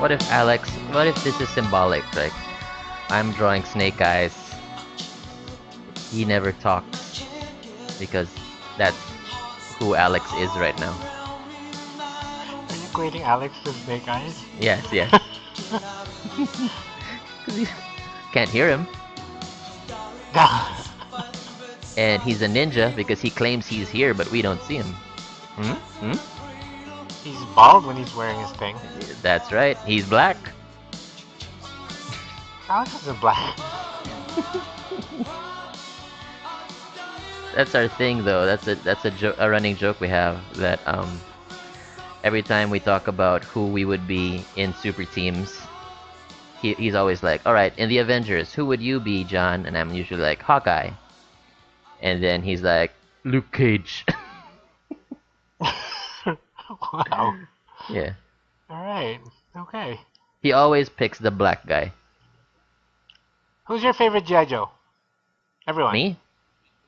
What if Alex? What if this is symbolic? Like I'm drawing Snake Eyes. He never talks because that's who Alex is right now. Are you equating Alex to Snake Eyes? Yes, yes. 'Cause you can't hear him, and he's a ninja because he claims he's here, but we don't see him. Hmm? Hmm? He's bald when he's wearing his thing. That's right. He's black. Alex isn't black. That's our thing, though. A running joke we have that every time we talk about who we would be in super teams, he's always like, "All right, in the Avengers, who would you be, John?" And I'm usually like, "Hawkeye," and then he's like, "Luke Cage." Wow. Yeah. Alright. Okay. He always picks the black guy. Who's your favorite G.I. Joe? Everyone. Me?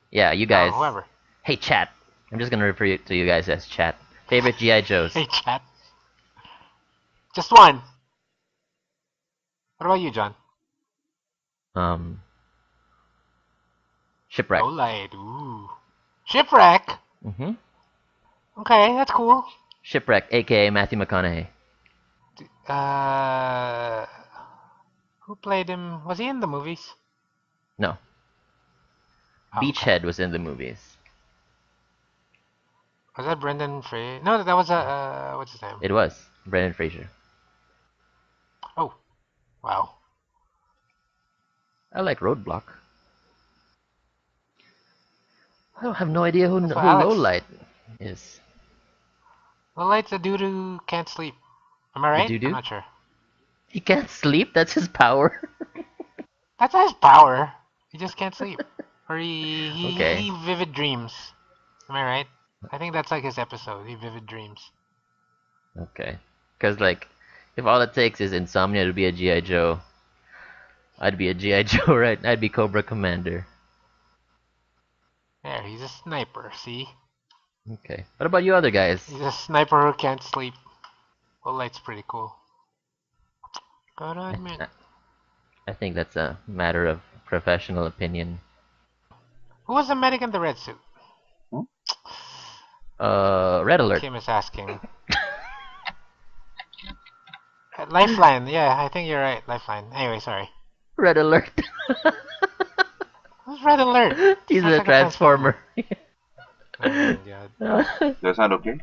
Yeah, you No, guys. whoever. Hey, chat. I'm just gonna refer to you guys as chat. Favorite GI Joes? Hey, chat. Just one. What about you, John? Um, Shipwreck. Low light. Ooh. Shipwreck. Mm-hmm. Okay, that's cool. Shipwreck, aka Matthew McConaughey. Uh, who played him? Was he in the movies? No, Oh, okay. Beachhead was in the movies. Was that Brendan Fraser? No, that was what's his name? It was Brendan Fraser. Oh, wow. I like Roadblock. I don't have no idea who That's why who Alex. Lowlight is. Low light's a dude who can't sleep. Am I The right? I'm doo-doo? not sure. He can't sleep. That's his power. That's not his power. He just can't sleep. Or he Okay. vivid dreams. Am I right? I think that's like his episode. He vivid dreams. Okay. Because like, if all it takes is insomnia to be a GI Joe, I'd be a GI Joe, right? I'd be Cobra Commander. There, he's a sniper. See, Okay. What about you other guys? he's a sniper who can't sleep. Low light's pretty cool. Gotta I, admit. I I think that's a matter of professional opinion. Who was the medic in the red suit? Hmm? Red Alert. Kim is asking. Lifeline. Yeah, I think you're right. Lifeline. Anyway, sorry. Red Alert. Who's Red Alert? He's Sounds a like a transformer. transformer. Oh my god. Does that sound okay?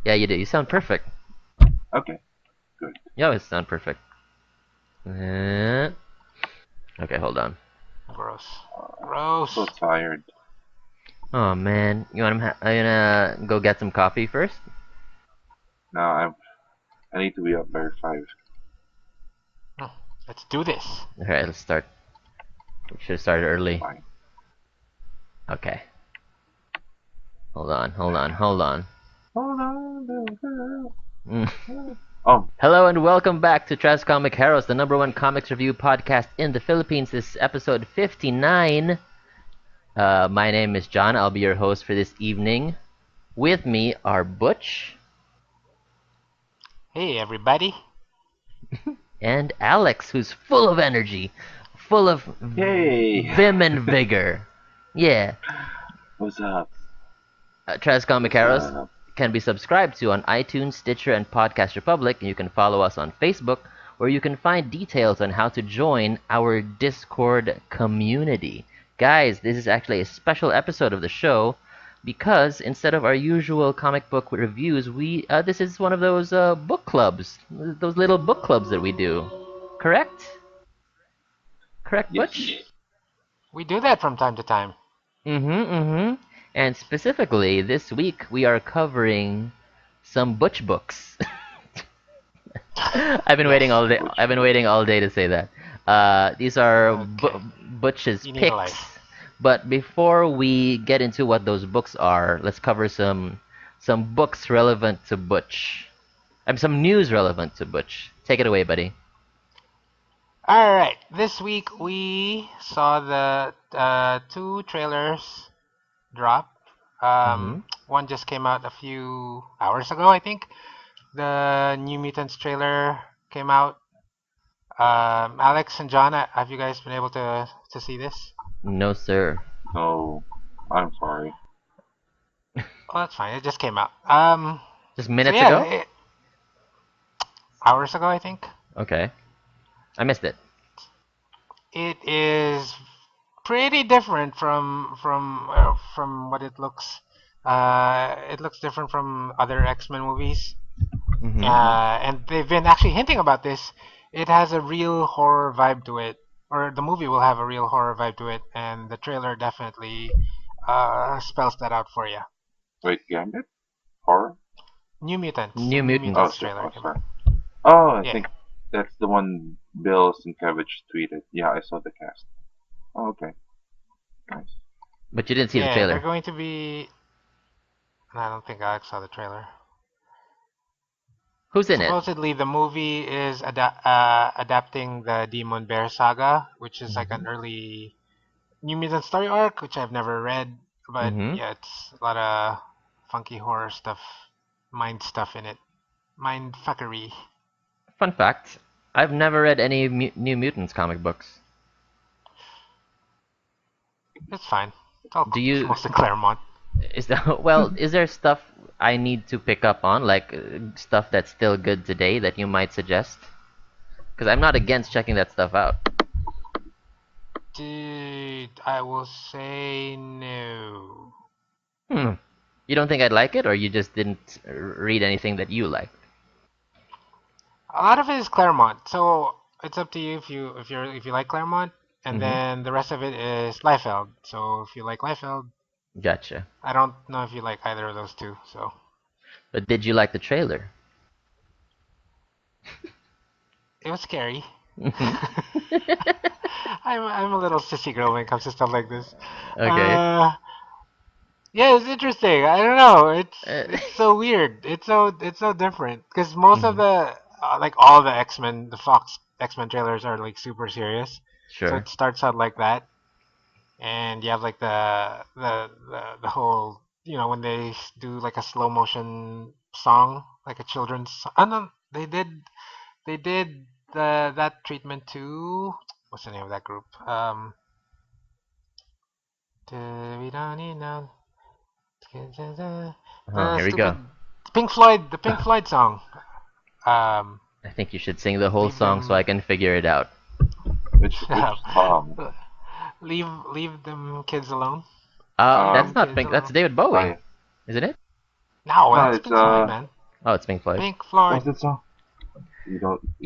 Yeah, you do. You sound perfect. Okay, good. You always sound perfect. Okay, hold on. Gross. I'm so Gross. tired. Oh man, you gonna go get some coffee first? Now I need to be up by 5. Let's do this. All right, let's start. We should start early. Fine. Okay. Hold on, hold on, hold on. Hold on, little girl. Mm. Oh, Hello and welcome back to Trash Comic Heroes, the #1 comics review podcast in the Philippines. This is episode 59. My name is John. I'll be your host for this evening. With me are Butch Hey, everybody. and Alex, who's full of energy, full of yay! vim and vigor. Yeah. What's up? Trash Comic What's Heroes up? can be subscribed to on iTunes, Stitcher, and Podcast Republic. And you can follow us on Facebook, where you can find details on how to join our Discord community. Guys, this is actually a special episode of the show because instead of our usual comic book reviews, this is one of those book clubs, those little book clubs that we do. Correct? Correct, Yes. Butch? We do that from time to time. Mm-hmm. And specifically, this week we are covering some Butch books. I've been waiting all day. Butch I've been waiting all day to say that. These are Okay. Butch's You need a picks. life. But before we get into what those books are, let's cover some books relevant to Butch. Some news relevant to Butch. Take it away, buddy. Alright, this week we saw the 2 trailers drop. Mm-hmm. One just came out a few hours ago, I think. The New Mutants trailer came out. Alex and John, have you guys been able to see this? No, sir. No, I'm sorry. Oh, that's fine. It just came out. Just So minutes yeah, ago? hours ago, I think. Okay. I missed it. It is pretty different from what it looks. It looks different from other X-Men movies, Mm-hmm. Mm-hmm. and they've been actually hinting about this. It has a real horror vibe to it, or the movie will have a real horror vibe to it, and the trailer definitely spells that out for you. Wait, Gambit? Horror? New Mutants, the New New Oh, Mutants Mutants. sorry. trailer Oh, came sorry. out. Oh, I Yeah, think that's the one Bill Sienkiewicz tweeted. Yeah, I saw the cast. Oh, okay. Nice. But you didn't see the yeah, they're trailer. going to be. I don't think Alex saw the trailer. Who's in it? Supposedly, the movie is adapting the Demon Bear saga, which is like Mm-hmm. an early New Mutant story arc, which I've never read. But Mm-hmm. yeah, it's a lot of funky horror stuff, mind stuff in it, mind fuckery. Fun fact: I've never read any New Mutants comic books. It's fine. It's all Do it's you? mostly Claremont. Is that well? Is there stuff I need to pick up on, like stuff that's still good today that you might suggest? Because I'm not against checking that stuff out. Dude, I will say no. Hmm. You don't think I'd like it, or you just didn't read anything that you liked? A lot of it is Claremont, so it's up to you if you like Claremont, and Mm-hmm. then the rest of it is Liefeld. So if you like Liefeld, Gotcha. I don't know if you like either of those two. So But did you like the trailer? it was scary. Mm-hmm. I'm a little sissy girl when it comes to stuff like this. Okay. Uh, yeah, it's interesting. I don't know. Uh, It's so weird. It's so different because most of mm-hmm. the like all the X-Men, the Fox X-Men trailers are like super serious. So Sure. it starts out like that, and you have like the whole when they do like a slow motion song, like a children's. Oh no, they did that treatment too. What's the name of that group? Oh, The here we stupid go. The Pink Floyd song. Um, I think you should sing the whole leave song so I them, can figure it out. Which song? leave them kids alone. Leave That's them Um, not kids Pink. That's alone. David Bowie, by isn't it? No, no, that's it's Pink Floyd, man. Oh, it's Pink Floyd. Pink Floyd. what's the song? You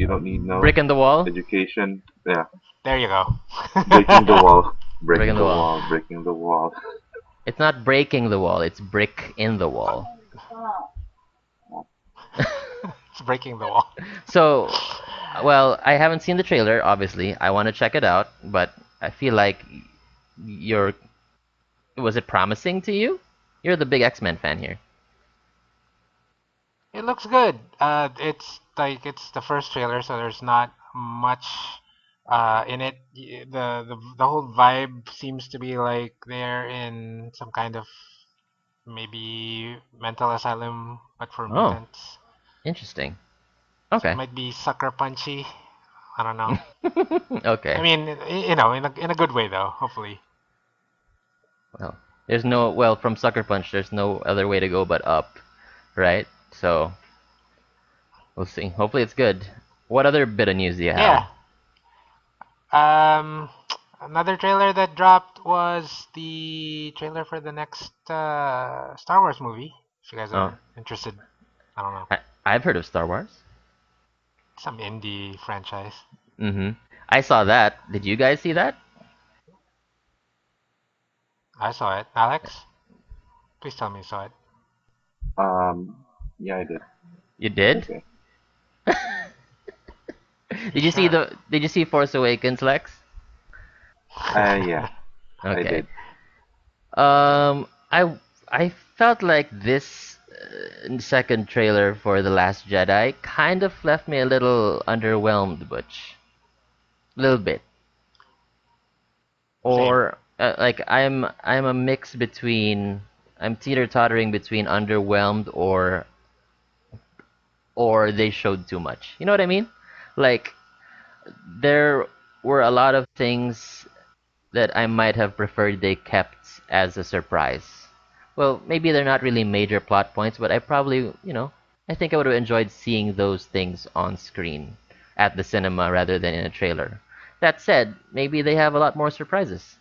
don't need no Brick in the Wall. education. Yeah, There you go. breaking the wall, Brick in breaking the the Wall. wall, breaking the wall. It's not breaking the wall. It's brick in the wall. It's breaking the wall. So, well, I haven't seen the trailer. Obviously, I want to check it out, but I feel like you're. Was it promising to you? You're the big X-Men fan here. It looks good. It's the first trailer, so there's not much in it. The whole vibe seems to be like they're in some kind of maybe mental asylum, but for Oh, mutants. interesting. So it Okay. might be sucker punchy. I don't know. I Okay. mean, in a good way though. Hopefully. Well, there's no well from Sucker Punch. There's no other way to go but up, right? So we'll see. Hopefully it's good. What other bit of news do you have? Yeah. Um, Another trailer that dropped was the trailer for the next Star Wars movie. If you guys Oh, are interested, I don't know, I've heard of Star Wars. some indie franchise. Mm-hmm. I saw that. Did you guys see that? I saw it. Alex, please tell me you saw it. Yeah, I did. You It's did? okay. You sure? Did you see Force Awakens, Lex? Yeah, I Okay. did. I felt like this second trailer for The Last Jedi kind of left me a little underwhelmed, Butch. A little bit. Same. Or like I'm a mix between I'm teeter-tottering between underwhelmed or they showed too much. You know what I mean? Like there were a lot of things that I might have preferred they kept as a surprise. Well, maybe they're not really major plot points, but I probably, I think I would have enjoyed seeing those things on screen at the cinema rather than in a trailer. That said, maybe they have a lot more surprises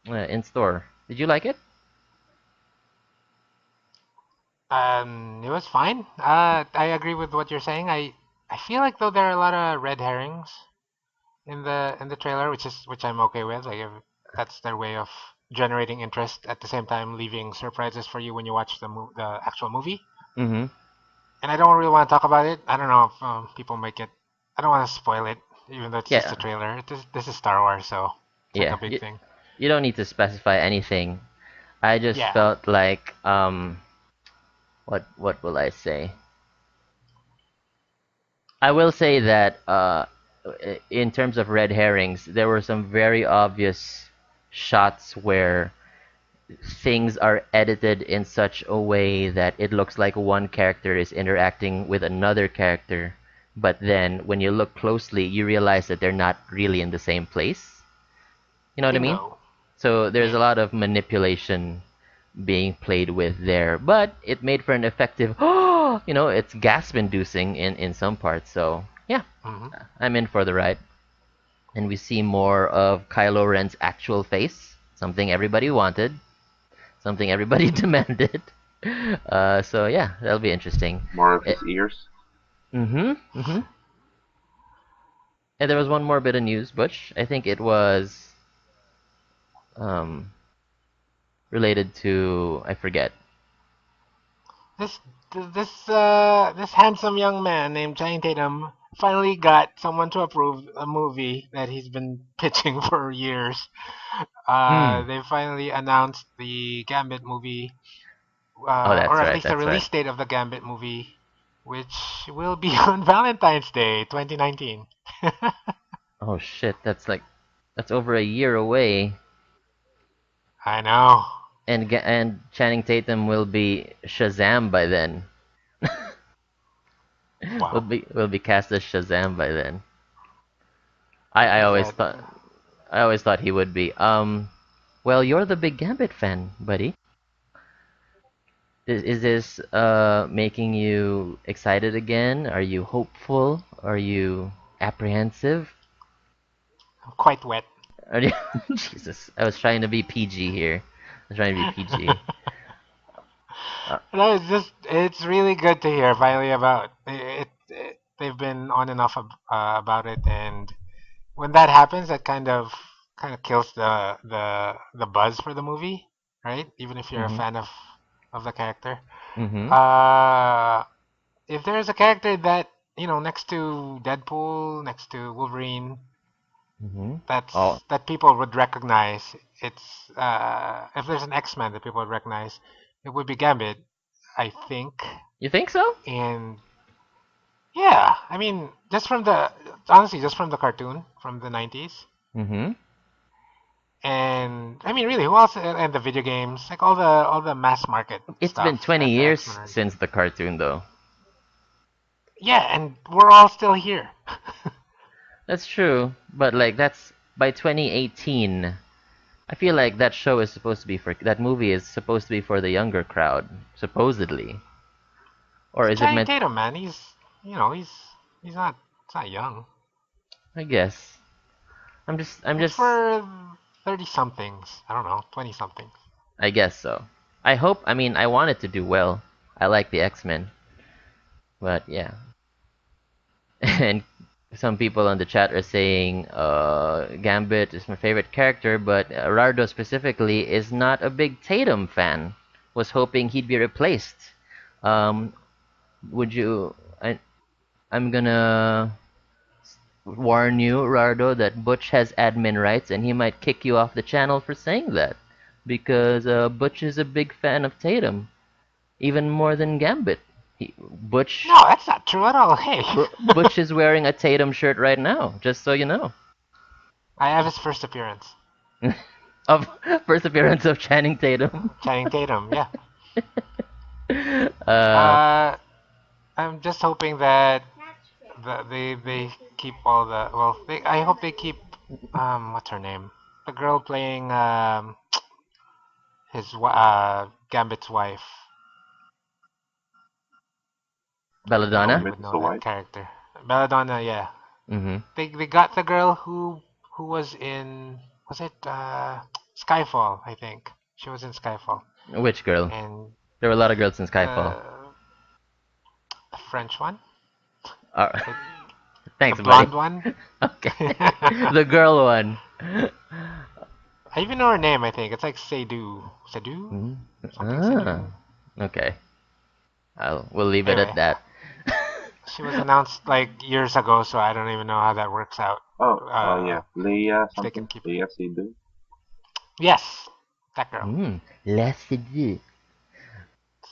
in store. Did you like it? It was fine. I agree with what you're saying. I feel like though there are a lot of red herrings in the trailer, which I'm okay with. Like if that's their way of generating interest at the same time leaving surprises for you when you watch the actual movie. Mm-hmm. And I don't really want to talk about it. I don't know if people make it. I don't want to spoil it, even though it's just Yeah, a trailer. This is Star Wars, so it's like yeah. a big thing. You don't need to specify anything. I just Yeah. felt like, what will I say? I will say that in terms of red herrings, there were some very obvious shots where things are edited in such a way that it looks like one character is interacting with another character, but then when you look closely, you realize that they're not really in the same place. You know what I mean? Bingo. So there's a Yeah. lot of manipulation being played with there, but it made for an effective, it's gasp inducing in some parts. So yeah, Hmm. I'm in for the ride. And we see more of Kylo Ren's actual face, something everybody wanted, something everybody demanded. So yeah, that'll be interesting. More of Eh, his ears. mm-hmm, mm-hmm. And there was one more bit of news, Butch. I think it was um, related to, I forget. This this handsome young man named Channing Tatum finally got someone to approve a movie that he's been pitching for years. Mm. They finally announced the Gambit movie, Oh, or that's at right, least the that's right. release date of the Gambit movie, which will be on Valentine's Day, 2019. Oh shit, that's over a year away, I know. and Channing Tatum will be Shazam by then. will Wow. be will be cast as Shazam by then. I I Is always that thought I always thought he would be. Well, you're the big Gambit fan, buddy. Is this making you excited again? Are you hopeful? Are you apprehensive? quite wet? Are you Jesus, I was trying to be PG here. I was trying to be PG. Uh, No, it's really good to hear finally about it. They've been on and off about it, and when that happens, that kind of kills the buzz for the movie, right? Even if you're a mhm. fan of the character. Mhm. Uh, if there's a character that next to Deadpool, next to Wolverine, Mhm. that's Oh, that people would recognize. It's if there's an X-Men that people would recognize, it would be Gambit, I think. you think so? And yeah, I mean, just from the cartoon from the 90s. Mhm. And I mean, really, who else? And the video games, like all the mass market It's been stuff 20 that the X Men years are. since the cartoon though. Yeah, and we're all still here. That's true, but like that's by 2018. I feel like that show is supposed to be for that movie is supposed to be for the younger crowd, supposedly. Or It's is it Channing meant Tatum, man. He's not young. I guess. I'm It's just for 30 somethings. I don't know, 20 somethings. I guess so. I mean I want it to do well. I like the X-Men, but yeah. And some people on the chat are saying Gambit is my favorite character, but Rardo specifically is not a big Tatum fan. Was hoping he'd be replaced. Um, would you? I'm gonna warn you, Rardo, that Butch has admin rights, and he might kick you off the channel for saying that, because Butch is a big fan of Tatum, even more than Gambit. Butch No, that's not true at all. Hey, Butch is wearing a Tatum shirt right now, just so you know. I have his first appearance. Of first appearance of Channing Tatum. Channing Tatum, yeah. uh, Uh, I'm just hoping that they keep all the well. I hope they keep what's her name? The girl playing Gambit's wife. I hope Belladonna. you would Gambit's know the that wife. character. Belladonna, yeah. Mm-hmm. They got the girl who was in was it Skyfall, I think. She was in Skyfall. Which girl? And There were a lot of girls in Skyfall. the French one? Uh, The, the thanks, buddy. blonde one? Okay. I The girl one. even know her name, I think. It's like Seydu. Seydu? Mhm. Something Ah. Seydu? Okay. We'll leave it at Anyway, that. she was announced like years ago, so I don't even know how that works out. Yeah. Leia If they can something. keep it. Leia Seydoux. Yes, that girl. Let's do.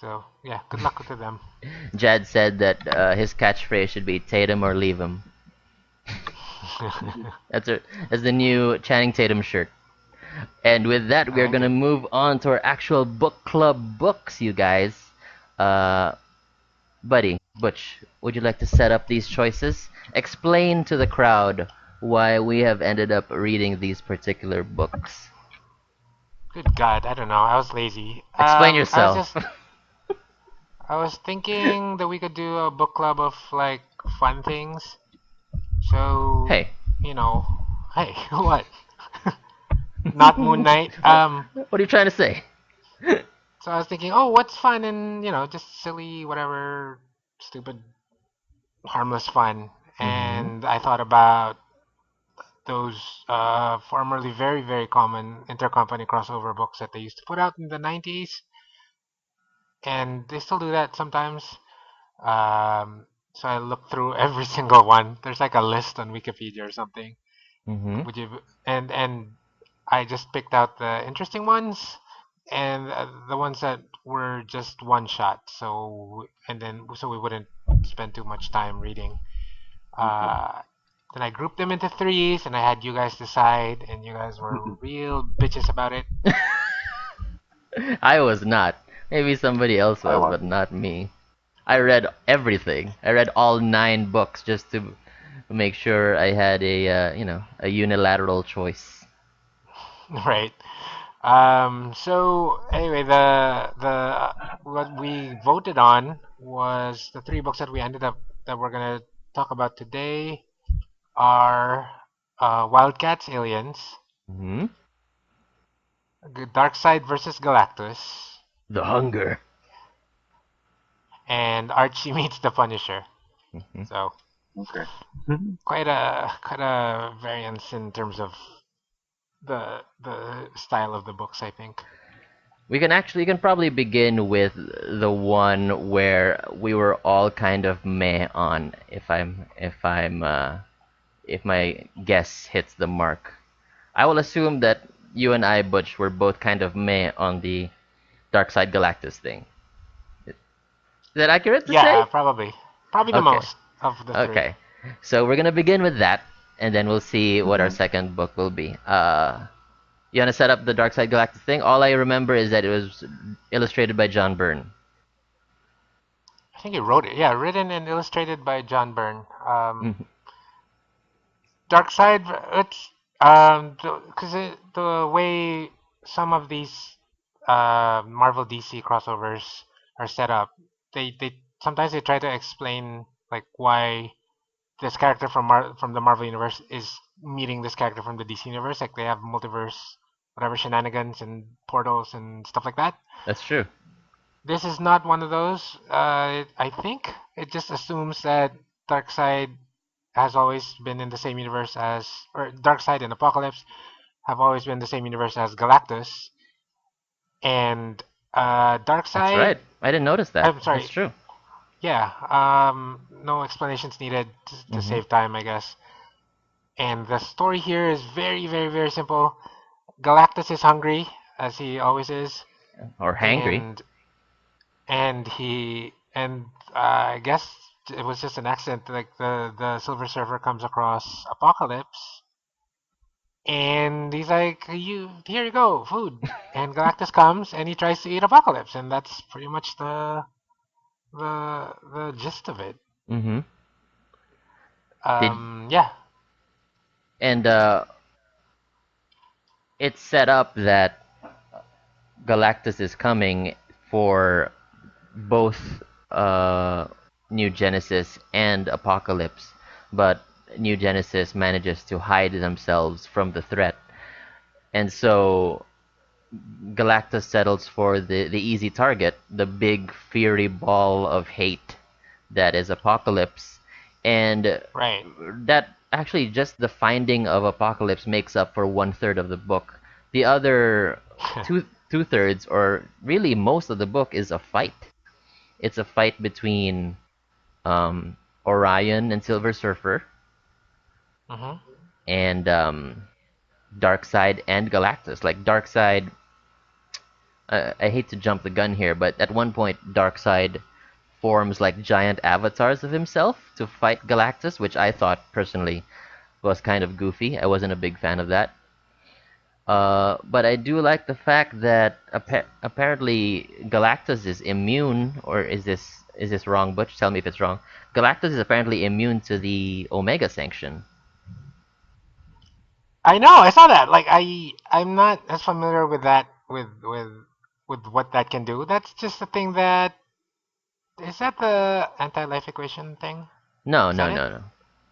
So yeah, good luck to them. Jad said that his catchphrase should be Tatum or leave him. That's the new Channing Tatum shirt. And with that, I we are like gonna it. move on to our actual book club books, you guys. Uh, buddy, Butch, would you like to set up these choices? Explain to the crowd why we have ended up reading these particular books. Good God, I don't know. I was lazy. Explain I was yourself. just I was thinking that we could do a book club of like fun things. So, Hey, you know, hey, what? Not Moon Knight. what are you trying to say? So I was thinking, oh, what's fun and just silly, whatever, stupid, harmless fun. Mm-hmm. And I thought about those formerly very, very common intercompany crossover books that they used to put out in the 90s, and they still do that sometimes. So I looked through every single one. There's like a list on Wikipedia or something. Mm-hmm. Would you and I just picked out the interesting ones and the ones that were just one shot. So we wouldn't spend too much time reading. Okay. Uh, then I grouped them into threes, and I had you guys decide, and you guys were real bitches about it. I was not. Maybe somebody else I was, but wasn't. not me. I read everything. I read all 9 books just to make sure I had a unilateral choice. Right. So anyway, the what we voted on was the three books that we ended up that we're gonna talk about today are Wildcats, Aliens, Hmm. Darkseid versus Galactus, The hunger. and Archie meets the Punisher. Hmm. So Okay. quite a variance in terms of the style of the books, I think. We can probably begin with the one where we were all kind of meh on, if my guess hits the mark. I will assume that you and I, Butch, were both kind of meh on the Darkseid Galactus thing. Is that accurate to Yeah, say? probably the Okay. most of the three. Okay. So we're gonna begin with that, and then we'll see what our Okay. second book will be. You wanna set up the Darkseid Galactus thing? All I remember is that it was illustrated by John Byrne. I think he wrote it. Yeah, written and illustrated by John Byrne. Mhm. Dark Side, it's because the way some of these Marvel DC crossovers are set up, they sometimes they try to explain like why this character from the Marvel universe is meeting this character from the DC universe. Like they have multiverse, whatever shenanigans and portals and stuff like that. That's true. This is not one of those. I think it just assumes that Darkseid has always been in the same universe as, or Darkseid and Apocalypse have always been the same universe as Galactus, and That's right. Darkseid. I didn't notice that. I'm That's sorry. true. Yeah. No explanations needed to Hmm. save time, I guess. And the story here is very, very, very simple. Galactus is hungry, as he always is, Or hangry. and I guess it was just an accident. Like the Silver Surfer comes across Apocalypse, and he's like, "You here you go, food." And Galactus comes and he tries to eat Apocalypse, and that's pretty much the gist of it. Hmm. Did Yeah. and it's set up that Galactus is coming for both uh, New Genesis and Apocalypse, but New Genesis manages to hide themselves from the threat, and so Galactus settles for the easy target, the big fiery ball of hate that is Apocalypse, and Right. that actually just the finding of Apocalypse makes up for one third of the book. The other two thirds, or really most of the book, is a fight. It's a fight between um, Orion and Silver Surfer, Mhm. and Darkseid and Galactus. Like Darkseid, I hate to jump the gun here, but at one point Darkseid forms like giant avatars of himself to fight Galactus, which I thought personally was kind of goofy. I wasn't a big fan of that. But I do like the fact that apparently Galactus is immune, or is this wrong? Butch, tell me if it's wrong. Galactus is apparently immune to the Omega Sanction. I know. I saw that. Like I'm not as familiar with that with what that can do. That's just the thing that is that the anti-life equation thing? No, Is no, that it? no, no,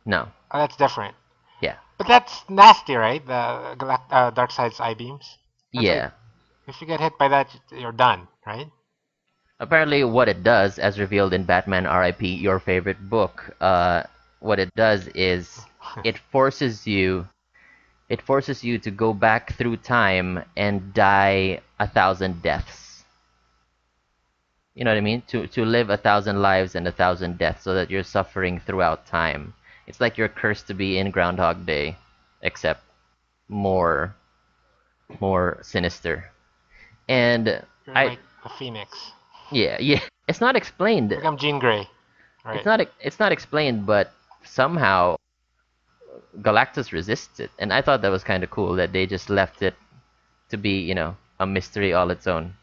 no. Oh, that's different. Yeah, But that's nasty, right? The Darkseid's eye beams. That's like yeah. if you get hit by that, you're done, right? Apparently, what it does, as revealed in Batman R.I.P., your favorite book, what it does is it forces you it forces you to go back through time and die 1,000 deaths. You know what I mean? To live 1,000 lives and 1,000 deaths, so that you're suffering throughout time. It's like you're cursed to be in Groundhog Day, except more more sinister. And You're I like the Phoenix. yeah, yeah. It's not You explained. become Jean Grey, It's right? not it's not explained, but somehow Galactus resists it, and I thought that was kind of cool that they just left it to be, a mystery all its own.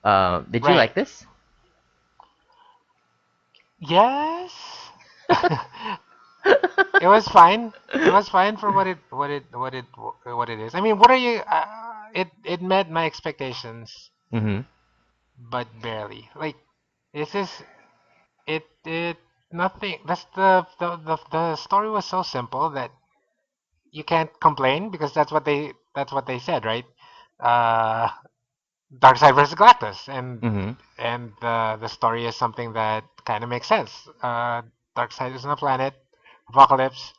Did you like Right. this? Yes. It was fine. It was fine for what it is. I mean, what are you? It met my expectations, Mm-hmm. but barely. Like this is it nothing. That's the story was so simple that you can't complain because that's what they said, right? Uh, Darkseid versus Galactus, Mm-hmm. and the story is something that kind of makes sense. Darkseid is on a planet, Apocalypse.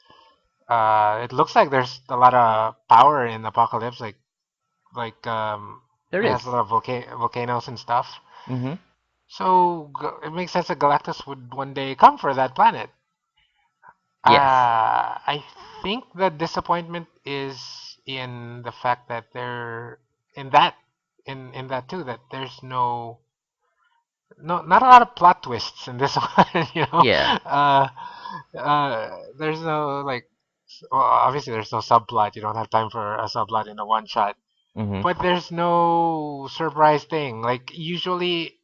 It looks like there's a lot of power in Apocalypse, like There it has a is. lot of volcanoes and stuff. Mm-hmm. So it makes sense that Galactus would one day come for that planet. Yes. I think the disappointment is in the fact that there in that in that too that there's not a lot of plot twists in this one, you know. Yeah. There's no like, well, obviously there's no subplot. You don't have time for a subplot in a one shot. Mm-hmm. But there's no surprise thing. Like usually,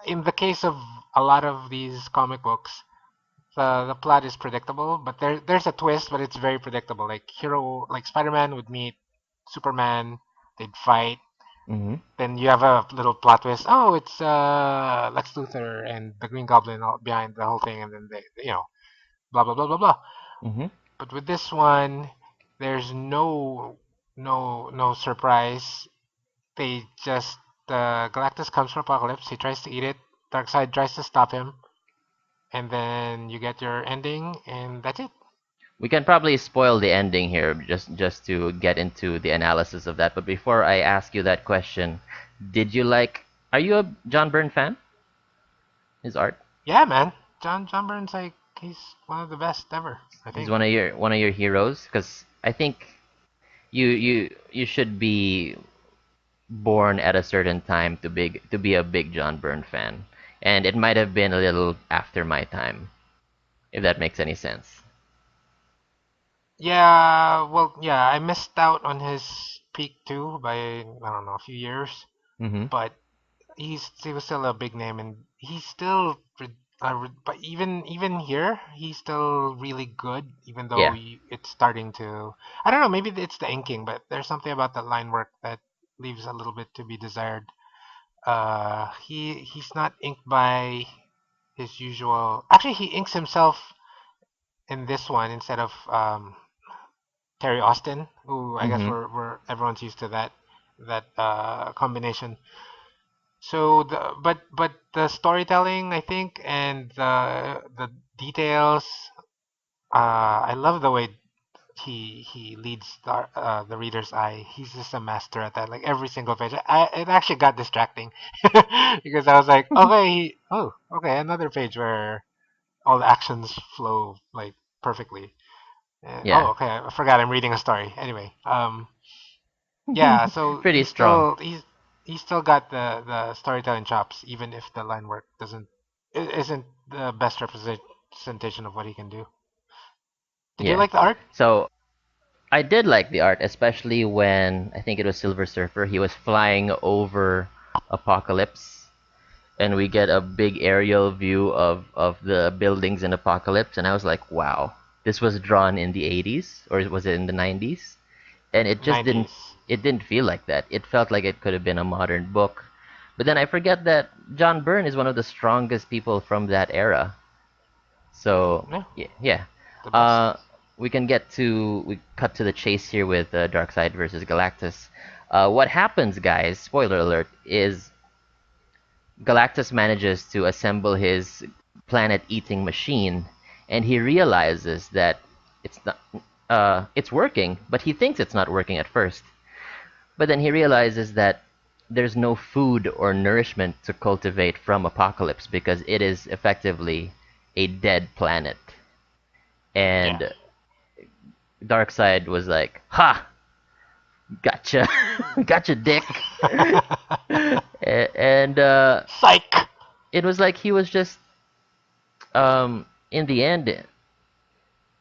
in the case of a lot of these comic books, the plot is predictable, but there's a twist, but it's very predictable. Like Spider-Man would meet Superman, they'd fight, Mm-hmm. then you have a little plot twist. Oh, it's Lex Luthor and the Green Goblin behind the whole thing, and then they blah blah blah blah blah. Mm-hmm. But with this one, there's no surprise. They just Galactus comes from Apocalypse. He tries to eat it. Darkseid tries to stop him, and then you get your ending, and that's it. We can probably spoil the ending here, just to get into the analysis of that. But before I ask you that question, did you like? Are you a John Byrne fan? His art? Yeah, man. John Burns, like he's one of the best ever. I He's think. one of your heroes, because I think you should be born at a certain time to be a big John Byrne fan, and it might have been a little after my time, if that makes any sense. Yeah, well, yeah, I missed out on his peak too by I don't know a few years, Mm-hmm. but he was still a big name, and he's still But even here, he's still really good, even though Yeah. it's starting to. I don't know. Maybe it's the inking, but there's something about the line work that leaves a little bit to be desired. He's not inked by his usual. Actually, he inks himself in this one instead of Terry Austin, who I guess Mm-hmm. we're everyone's used to that combination. So but the storytelling, I think, and the details, I love the way he leads the reader's eye. He's just a master at that. Like every single page, it actually got distracting because I was like, okay, okay, another page where all the actions flow like perfectly. Yeah. Okay, I forgot I'm reading a story. Anyway, yeah, so Pretty strong. he's still got the storytelling chops, even if the line work isn't the best representation of what he can do. Did you Yeah. like the art? So I did like the art, especially when I think it was Silver Surfer. He was flying over Apocalypse, and we get a big aerial view of the buildings in Apocalypse, and I was like, wow, this was drawn in the 80s or was it in the 90s? And it just didn't 90s. it didn't feel like that. It felt like it could have been a modern book. But then I forget that John Byrne is one of the strongest people from that era. So Yeah, yeah, yeah. the best. Uh, we cut to the chase here with Darkseid versus Galactus. What happens, guys? Spoiler alert: is Galactus manages to assemble his planet-eating machine, and he realizes that it's not it's working, but he thinks it's not working at first. But then he realizes that there's no food or nourishment to cultivate from Apocalypse because it is effectively a dead planet. Yeah. And Darkseid was like, "Ha, gotcha, gotcha, dick." And Psych. it was like he was just in the end,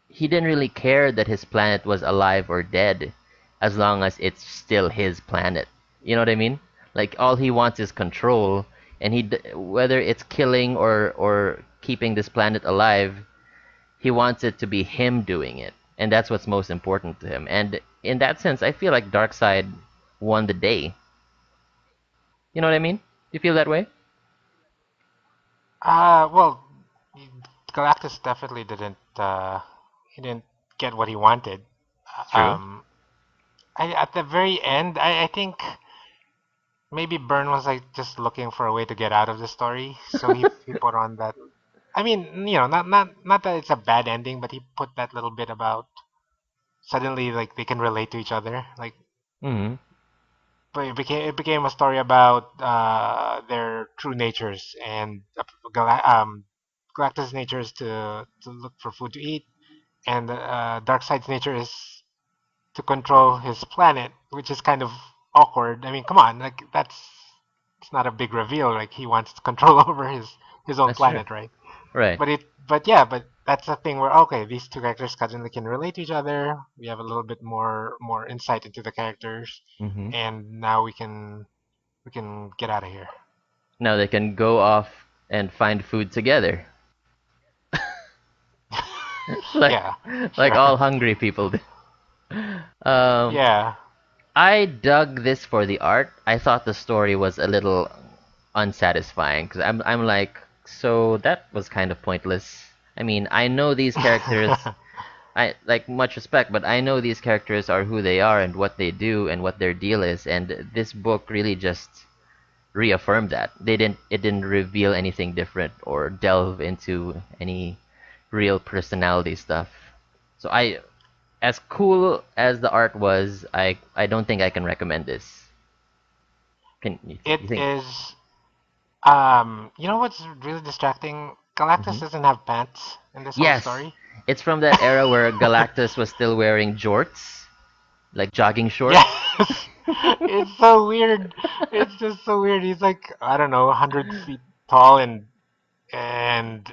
he didn't really care that his planet was alive or dead, as long as it's still his planet. You know what I mean? Like all he wants is control, and whether it's killing or keeping this planet alive, he wants it to be him doing it, and that's what's most important to him. And in that sense, I feel like Darkseid won the day. You know what I mean? You feel that way? Well, Galactus definitely didn't. He didn't get what he wanted. True. At the very end, I think maybe Byrne was like just looking for a way to get out of the story, so he put on that. I mean, not that it's a bad ending, but he put that little bit about suddenly like they can relate to each other. Like, Mm-hmm. but it became a story about their true natures, and Galactus' nature is to look for food to eat, and Darkseid's nature is to control his planet, which is kind of awkward. I mean, come on, like that's it's not a big reveal. Like he wants control over his own That's true. planet, right? Right. But that's a thing where okay, these two characters suddenly can relate to each other. We have a little bit more insight into the characters, Mm-hmm. and now we can get out of here. Now they can go off and find food together, like Yeah, like sure. all hungry people do. Um, Yeah. I dug this for the art. I thought the story was a little unsatisfying because I'm like, so that was kind of pointless. I mean, I know these characters. I like much respect, but I know these characters are who they are and what they do and what their deal is, and this book really just reaffirmed that. It didn't reveal anything different or delve into any real personality stuff. So as cool as the art was, I don't think I can recommend this. Can It you think? is. You know what's really distracting? Galactus Hmm. doesn't have pants in this whole Yes, story. it's from that era where Galactus was still wearing jorts, like jogging shorts. Yes, it's so weird. It's just so weird. He's like I don't know, 100 feet tall, and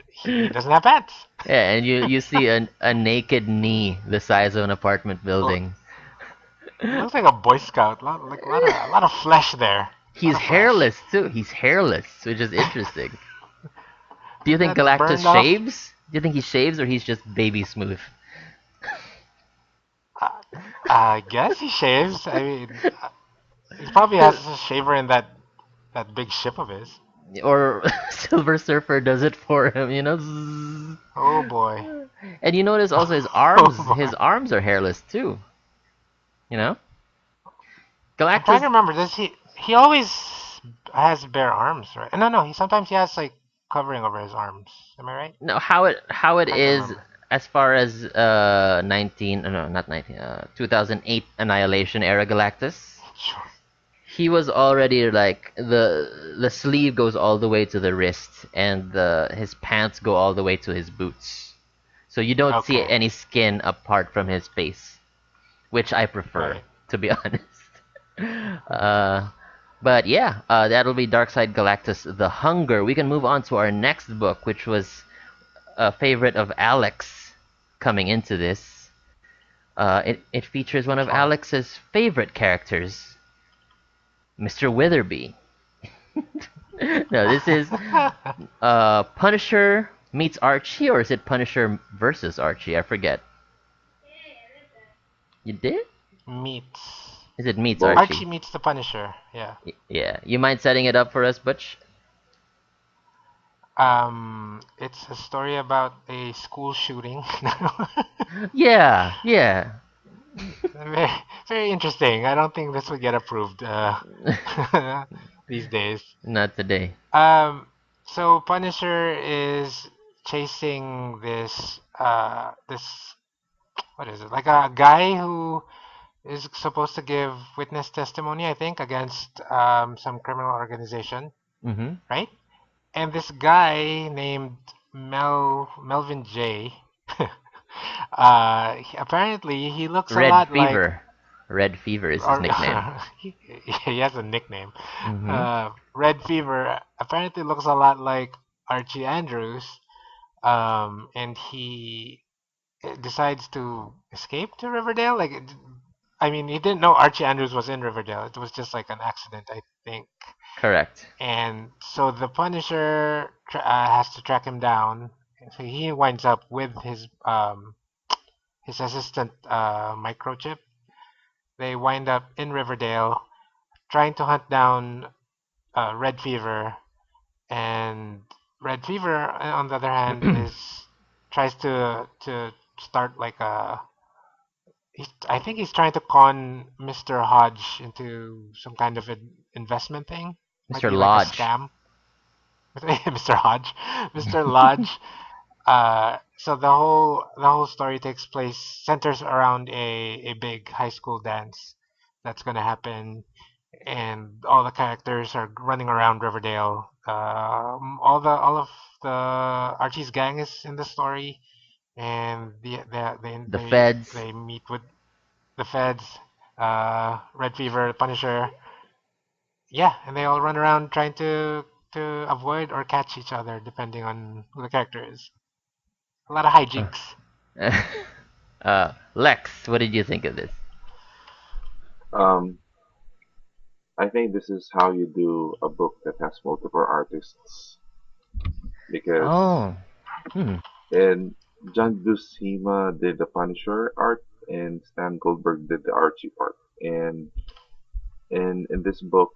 he doesn't have pants. Yeah, and you see a naked knee the size of an apartment Well, building. he looks like a Boy Scout. Like a lot of flesh there. A lot He's of flesh. hairless too. He's hairless, which is interesting. Do you think That's Galactus burned off. shaves? Do you think he shaves or he's just baby smooth? Uh, I guess he shaves. I mean, he probably has a shaver in that big ship of his. Or Silver Surfer does it for him, you know? Zzz. Oh boy. And you notice also Oh his boy. arms are hairless too, you know? I'm trying to Galactus, remember. Does he always has bare arms, right? No, no. He sometimes he has like covering over his arms. Am I right? no, how it Trying to is remember. as far as 19 no, not 19 2008 Annihilation era Galactus. Sure. He was already like the sleeve goes all the way to the wrist and the his pants go all the way to his boots. So you don't see Okay. any skin apart from his face, which I prefer, Right. to be honest. Uh, but yeah, that'll be Darkseid Galactus: The Hunger. We can move on to our next book, which was a favorite of Alex coming into this. It features one Which of one? Alex's favorite characters, Mr. Witherby. No, this is Punisher meets Archie, or is it Punisher versus Archie? I forget. You did? Meets Is it meets Both. Archie? Archie meets the Punisher. Yeah. Yeah. You mind setting it up for us, Butch? It's a story about a school shooting. Yeah, yeah. very, very interesting. I don't think this would get approved these days. Not today. Um, so Punisher is chasing this what is it? Like a guy who is supposed to give witness testimony, I think, against some criminal organization, Mm-hmm. right? And this guy named Melvin J. Apparently he looks a Red lot like, Fever. Red Fever is his or nickname. he has a nickname. Mm-hmm. Red Fever apparently looks a lot like Archie Andrews, and he decides to escape to Riverdale. I mean, he didn't know Archie Andrews was in Riverdale. It was just like an accident, I think. Correct. And so the Punisher has to track him down. So he winds up with his assistant microchip. They wind up in Riverdale trying to hunt down Red Fever, and Red Fever, on the other hand, is tries to start like a. I think he's trying to con Mr. Hodge into some kind of an investment thing. Might Mr. be like a Lodge. scam. Mr. Hodge, Mr. Lodge. So the whole story takes place centers around a big high school dance that's gonna happen, and all the characters are running around Riverdale. All of the Archie's gang is in the story, and The Feds. they meet with the feds, Red Fever, Punisher. Yeah, and they all run around trying to avoid or catch each other depending on who the character is. A lot of Uh, hijinks. Lex, what did you think of this? Um, I think this is how you do a book that has multiple artists because Oh. Hmm. in John Buscema did the Punisher art and Stan Goldberg did the Archie part. And in this book,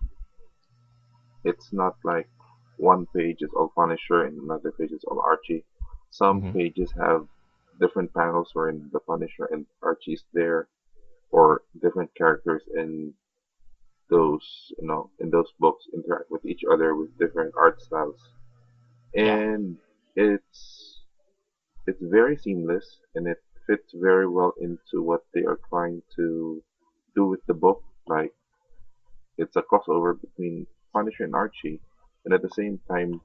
it's not like one page is all Punisher and another page is all Archie. Some Mm-hmm. pages have different panels wherein the Punisher and Archie is there, or different characters in those books interact with each other with different art styles. Yeah, And it's very seamless and it fits very well into what they are trying to do with the book. Like it's a crossover between Punisher and Archie, and at the same time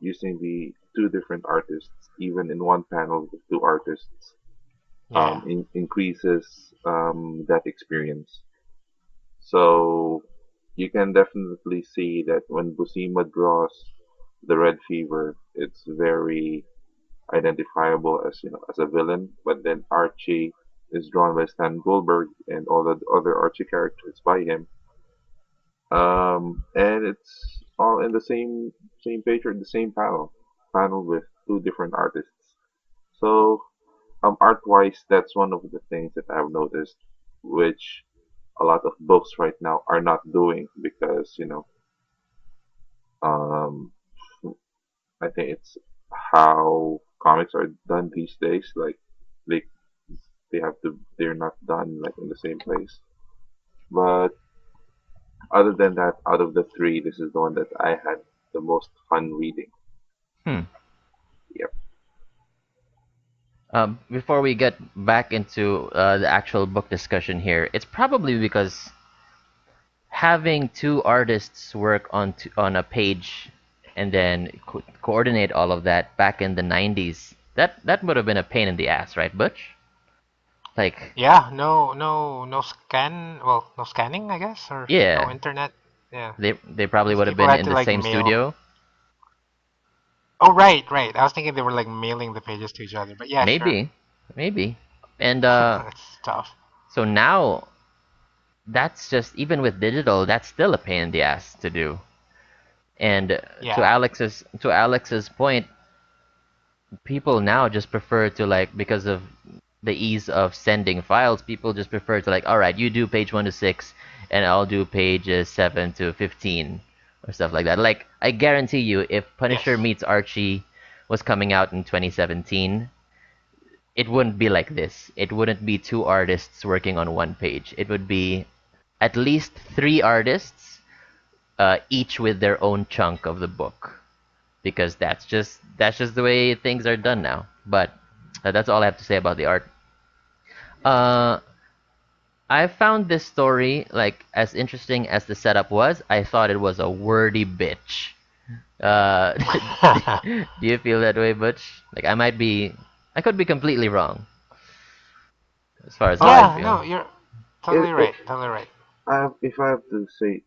using the two different artists, even in one panel with two artists, yeah, increases that experience. So you can definitely see that when Buscema draws the Red Fever, it's very identifiable as as a villain. But then Archie is drawn by Stan Goldberg and all the other Archie characters by him, and it's all in the same page or the same panel. panel with two different artists. So art-wise, that's one of the things that I've noticed, which a lot of books right now are not doing because um, I think it's how comics are done these days. Like they they're not done like in the same place. But other than that, out of the three, this is the one that I had the most fun reading. Hmm. Yep. Before we get back into the actual book discussion here, it's probably because having two artists work on a page and then coordinate all of that back in the 90s, that would have been a pain in the ass, right, Butch? Like, Yeah, no scan. Well, no scanning, I guess, or no yeah, internet. Yeah, they probably because would have people been had in to the like same mail. studio. Oh, right, right. I was thinking they were like mailing the pages to each other, but yeah, sure. Maybe, maybe. And That's tough. so now that's just even with digital, that's still a pain in the ass to do. And Yeah, to Alex's point, people now just prefer to like because of the ease of sending files, people just prefer to like, all right, you do page 1 to 6, and I'll do pages 7 to 15 or stuff like that. Like I guarantee you, if Punisher yes. meets Archie was coming out in 2017, it wouldn't be like this. It wouldn't be two artists working on one page. It would be at least three artists, each with their own chunk of the book, because that's just the way things are done now. But that's all I have to say about the art. Uh, I found this story like as interesting as the setup was. I thought it was a wordy bitch. Uh, do you feel that way, Butch? Like I could be completely wrong as far as how I Um, Yeah, feel. no, you're it, totally it right. Totally right. if I have to say,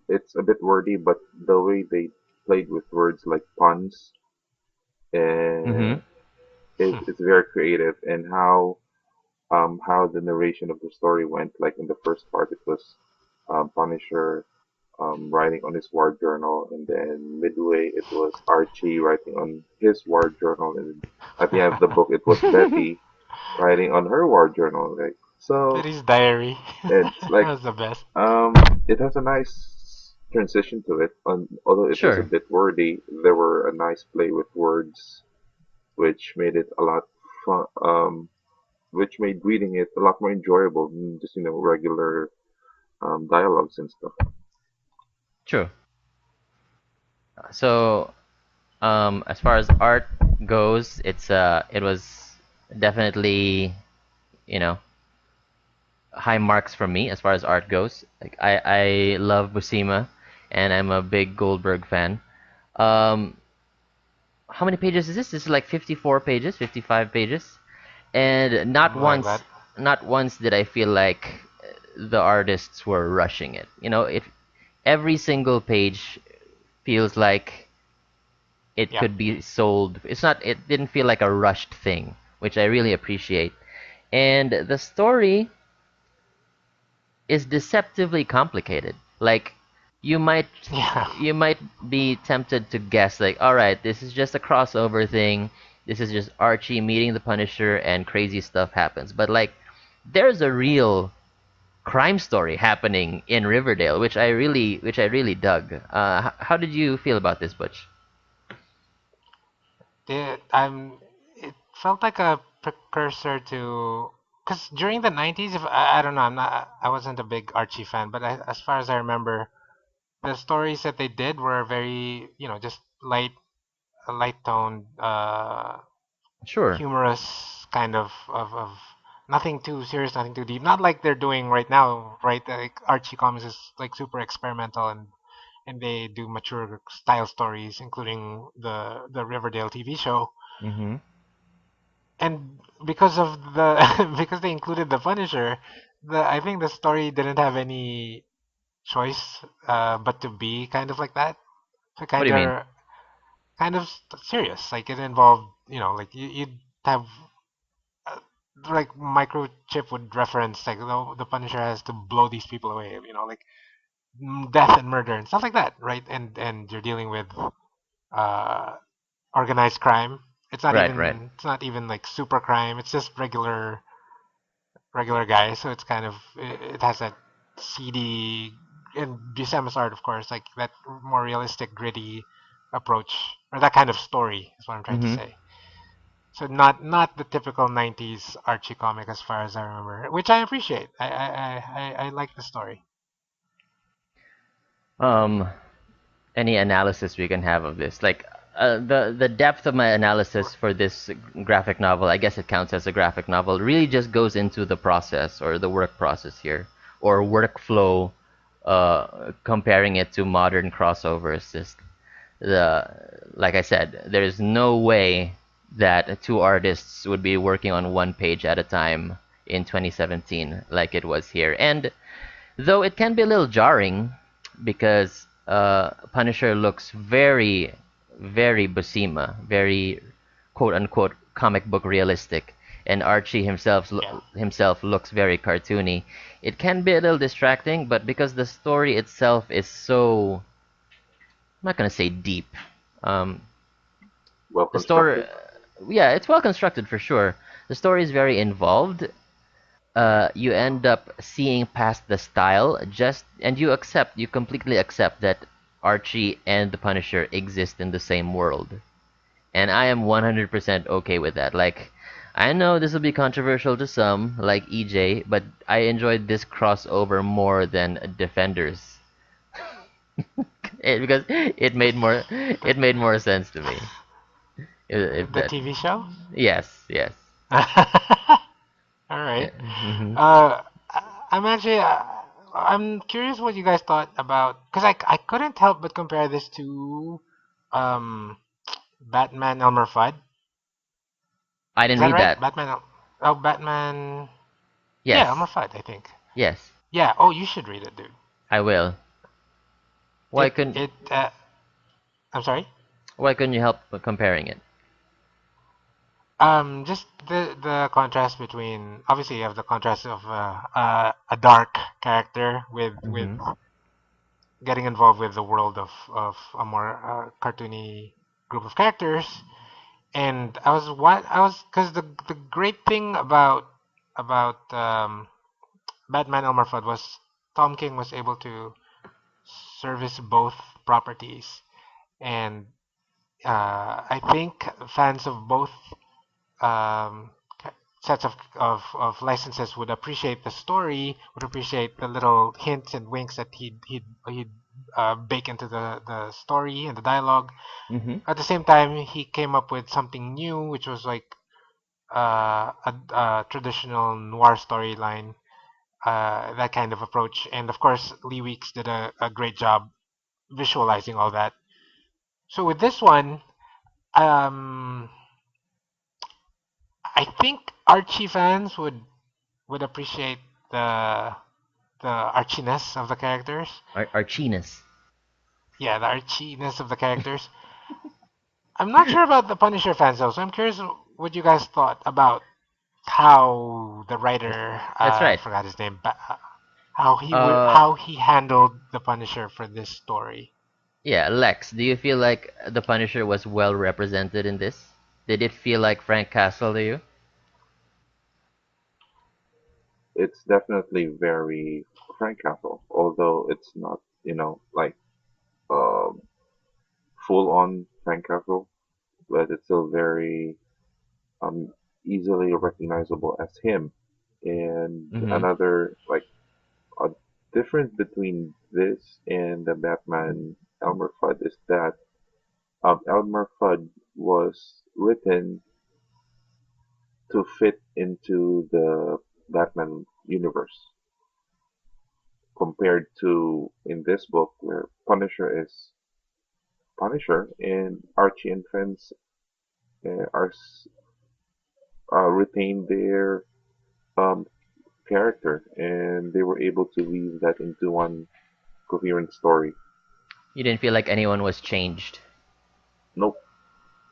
it's a bit wordy, but the way they played with words like puns, Mm-hmm. uh, it's very creative, and how the narration of the story went. Like in the first part, it was Punisher writing on his war journal, and then midway it was Archie writing on his war journal, and at the end of the book it was Betty writing on her war journal. Like so, Betty's diary. it's That like was the best. it has a nice transition to it. Although it was a Sure, bit wordy, there were a nice play with words, which made it a lot fun. Which made reading it a lot more enjoyable than just regular dialogues and stuff. true. So, as far as art goes, it was definitely, you know, high marks from me as far as art goes. Like I love Buscema, and I'm a big Goldberg fan. Um, how many pages is this? This is like 54 pages, 55 pages, and Something like that. not once did I feel like the artists were rushing it. You know, if every single page feels like it Yeah. could be sold. It's not. It didn't feel like a rushed thing, which I really appreciate. And the story is deceptively complicated. Like you might Yeah. you might be tempted to guess like, all right, this is just a crossover thing. This is just Archie meeting the Punisher and crazy stuff happens. But like there's a real crime story happening in Riverdale, which I really dug. How did you feel about this, Butch? It felt like a precursor to, because during the 90s, if I don't know, I wasn't a big Archie fan, but as far as I remember, the stories that they did were very, just light toned, Sure. humorous kind of nothing too serious, nothing too deep. Not like they're doing right now, right? Like Archie comics is like super experimental, and they do mature style stories, including the Riverdale TV show. Mm-hmm. And because of the because they included the Punisher, the I think the story didn't have any choice but to be kind of like that. So What do you mean? kind of serious. Like it involved, like you'd have uh, like microchip would reference like the Punisher has to blow these people away, like death and murder and stuff like that, right? And you're dealing with uh organized crime. Right, right. It's not even like super crime. It's just regular guy. So it's kind of it has that seedy and Buscema's art, of course, like that more realistic, gritty approach or that kind of story is what I'm trying to Mm-hmm. say. So not the typical '90s Archie comic as far as I remember, which I appreciate. I like the story. Um, any analysis we can have of this? Like, the depth of my analysis for this graphic novel, I guess it counts as a graphic novel, really just goes into the process or the work process here, or workflow, comparing it to modern crossovers. Just the like I said, there's no way that two artists would be working on one page at a time in 2017 like it was here. And though it can be a little jarring because Punisher looks very, very Buscema, very quote unquote comic book realistic, and Archie Yeah. himself looks very cartoony. It can be a little distracting, but because the story itself is so, I'm not gonna say deep. Um, Well the story, constructed. yeah, it's well constructed for sure. The story is very involved. You end up seeing past the style just and you completely accept that Archie and the Punisher exist in the same world. And I am 100% okay with that. Like, I know this will be controversial to some, like EJ, but I enjoyed this crossover more than Defenders. Because it made more sense to me. If The that, TV show. yes, yes. All Yeah. right. Hmm. I'm actually I'm curious what you guys thought about because I couldn't help but compare this to um Batman Elmer Fudd. I Is didn't that read right? that. Batman. Yeah, Elmer Yes, Fudd, I think. yes, Yeah. Oh, you should read it, dude. I will. Why It couldn't it. I'm sorry. why couldn't you help comparing it? Just the contrast between obviously you have the contrast of a dark character with Mm-hmm. getting involved with the world of a more cartoony group of characters. And I was because the great thing about Batman Elmer Fudd was Tom King was able to service both properties, and I think fans of both um, sets of licenses would appreciate the story, would appreciate the little hints and winks that he'd bake into the story and the dialogue. Mm-hmm. At the same time, he came up with something new, which was like a traditional noir storyline, that kind of approach. And of course, Lee Weeks did a great job visualizing all that. So with this one, um, I think Archie fans would appreciate the the archiness of the characters. Archiness. Yeah, the archiness of the characters. I'm not sure about the Punisher fans though, so I'm curious what you guys thought about how the writer, That's I right. forgot his name, Uh, how he handled the Punisher for this story. yeah, Lex, do you feel like the Punisher was well represented in this? Did it feel like Frank Castle to you? It's definitely very Frank Castle, although it's not, like um, full on Frank Castle, but it's still very um, easily recognizable as him. And Mm-hmm. another, like, a difference between this and the Batman Elmer Fudd is that Elmer Fudd was written to fit into the Batman universe compared to in this book where Punisher is Punisher and Archie and friends are retain their um, character and they were able to weave that into one coherent story. You didn't feel like anyone was changed. Nope,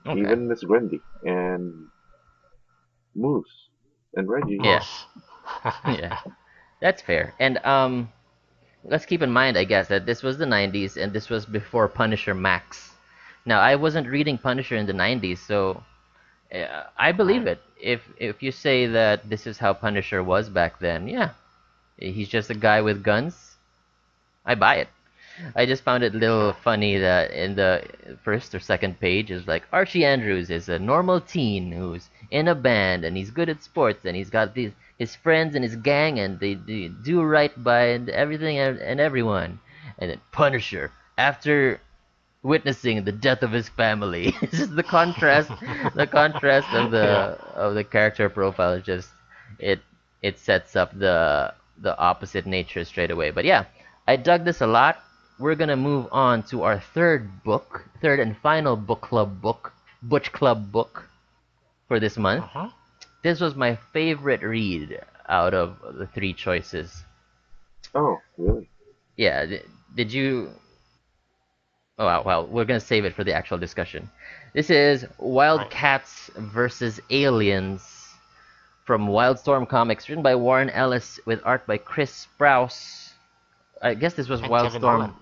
Okay. even Miss Grundy and Moose and Reggie. Yeah. Moose. Yeah. That's fair. And let's keep in mind, I guess, that this was the 90s and this was before Punisher Max. Now, I wasn't reading Punisher in the 90s, so I believe Right. it. If you say that this is how Punisher was back then, yeah, he's just a guy with guns. I buy it. I just found it a little Sure. funny that in the first or second page is like Archie Andrews is a normal teen who's in a band and he's good at sports and he's got these his friends and his gang and they do right by everything and everyone. And then Punisher after witnessing the death of his family. It's just the contrast Yeah. of the character profile is just it it sets up the opposite nature straight away. But yeah, I dug this a lot. We're gonna move on to our third and final book club book, Butch Club book for this month. Mhm. This was my favorite read out of the three choices. Oh, really? Yeah, did you Oh, well, we're gonna save it for the actual discussion. This is Right. Wildcats versus Aliens from Wildstorm Comics, written by Warren Ellis with art by Chris Sprouse. I guess this was And Kevin Wildstorm. Nolan.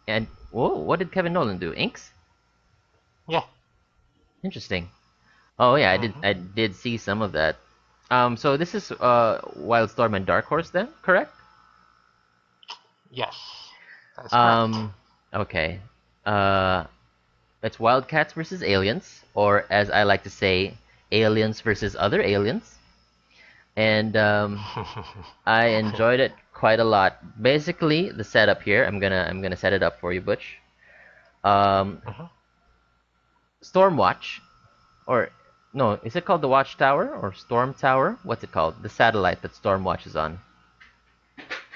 And whoa, what did Kevin Nolan do? Inks? Yeah. Interesting. Oh yeah, Mhm. I did see some of that. So this is Wildstorm and Dark Horse then, correct? Yes. That is correct. Um, okay. Uh, it's Wildcats versus Aliens, or as I like to say, Aliens versus other aliens. And I enjoyed it quite a lot. Basically, the setup here, I'm gonna set it up for you, Butch. Um, Mhm. Stormwatch, or no, is it called the Watchtower or Storm Tower? What's it called? The satellite that Stormwatch is on.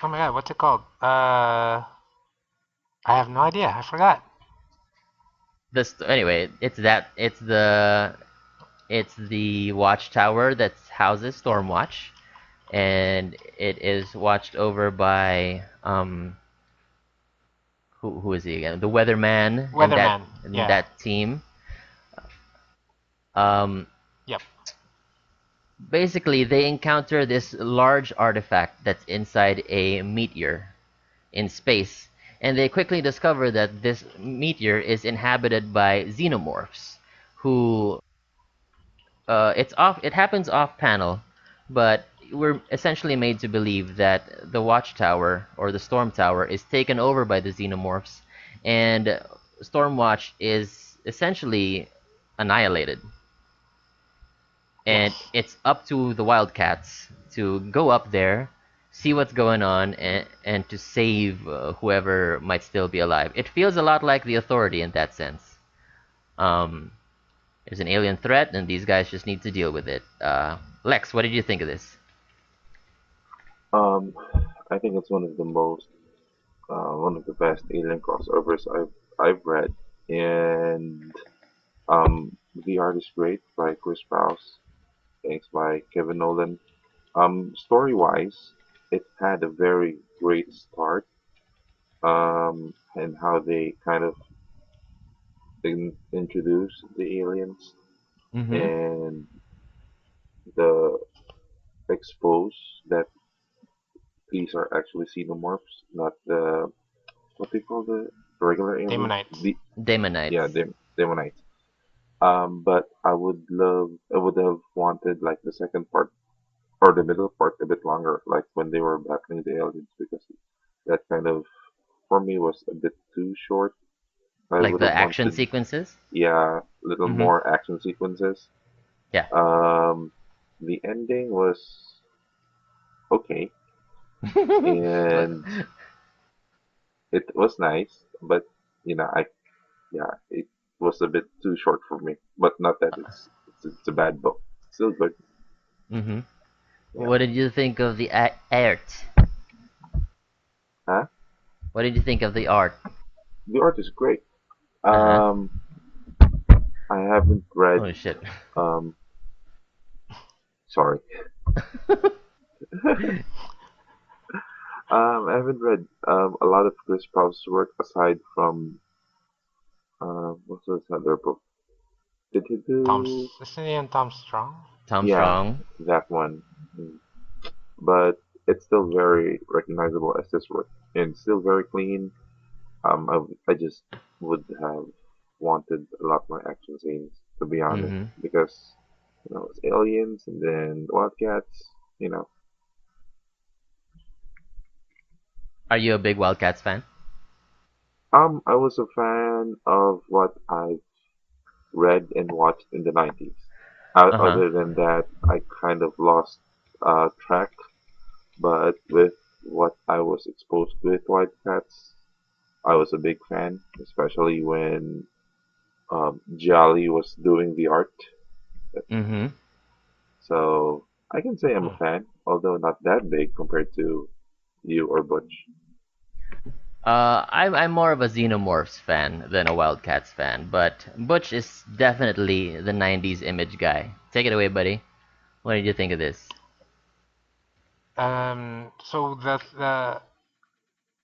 Oh my God, what's it called? I have no idea. I forgot. This anyway, it's the Watchtower that houses Stormwatch, and it is watched over by who is he again? The Weatherman and Weatherman. Yeah. that team. Um, Yep. Basically, they encounter this large artifact that's inside a meteor in space, and they quickly discover that this meteor is inhabited by xenomorphs, who it happens off panel, but we're essentially made to believe that the Watchtower or the Storm Tower is taken over by the xenomorphs, and Stormwatch is essentially annihilated. And Yes. it's up to the Wildcats to go up there, see what's going on, and to save whoever might still be alive. It feels a lot like the Authority in that sense. Um, there's an alien threat, and these guys just need to deal with it. Lex, what did you think of this? Um, I think it's one of the best alien crossovers I've read, and the art is great by Chris Sprouse, thanks by Kevin Nolan. Story wise, it had a very great start, and how they kind of introduced the aliens Mm-hmm. and the expose that these are actually xenomorphs, not the what they call the regular aliens. Demonites. The yeah, Demonites. demonites. But I would have wanted like the second part or the middle part a bit longer, like when they were battling the aliens, because that kind of for me was a bit too short. I Like would the have action wanted, sequences? yeah, a little Mm-hmm. more action sequences. Yeah. Um, the ending was okay, and it was nice, but I yeah, it was a bit too short for me. But not that it's a bad book. Still good. Mm-hmm. Yeah. What did you think of the art? Huh? What did you think of the art? The art is great. Uh-huh. Um, I haven't read. Oh shit. Um, sorry. I haven't read a lot of Chris Prouse's work aside from what's this other book? Did he do? Tom's. Isn't he on Tom Strong? Tom Yeah, Strong. that one. Mm. But it's still very recognizable as his work, and still very clean. I just would have wanted a lot more action scenes, to be honest, Mm-hmm. because it's aliens and then Wildcats. You know, Are you a big Wildcats fan? I was a fan of what I read and watched in the 90s. Uh-huh. Other than that, I kind of lost track. But with what I was exposed with Wildcats, I was a big fan, especially when Jolly was doing the art. Mm-hmm. So I can say I'm a Hmm. fan, although not that big compared to you or Butch. I'm more of a Xenomorphs fan than a Wildcats fan, but Butch is definitely the '90s image guy. Take it away, buddy. What did you think of this? So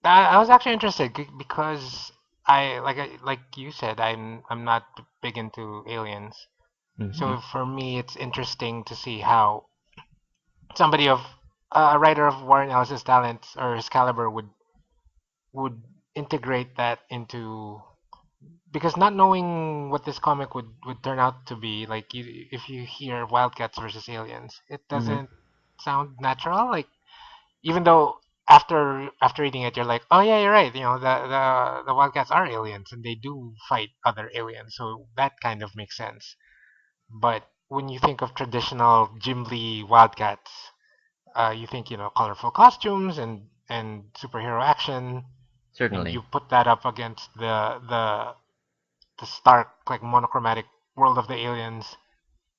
I was actually interested because like you said, I'm not big into aliens. Mm-hmm. So for me, it's interesting to see how somebody of a writer of Warren Ellis's talents or his caliber would integrate that into, because not knowing what this comic would turn out to be, like if you hear Wildcats versus aliens, it Mm-hmm. doesn't sound natural. Like, even though after reading it, you're like, oh yeah, you're right. The Wildcats are aliens and they do fight other aliens, so that kind of makes sense. But when you think of traditional Jim Lee Wildcats, you think, colorful costumes and superhero action, and Certainly. you put that up against the stark, like, monochromatic world of the aliens,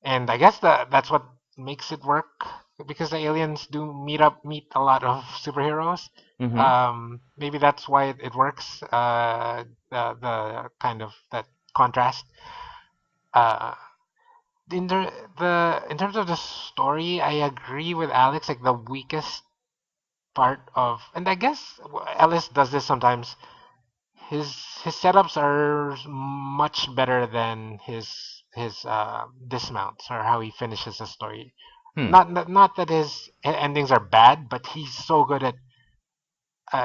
and I guess that's what makes it work, because the aliens do meet a lot of superheroes. Mm-hmm. Maybe that's why it works. The kind of that contrast. Uh, in terms of the story, I agree with Alex. Like, the weakest part of, and I guess Ellis does this sometimes. His setups are much better than his dismounts, or how he finishes the story. Hmm. Not that his endings are bad, but he's so good at,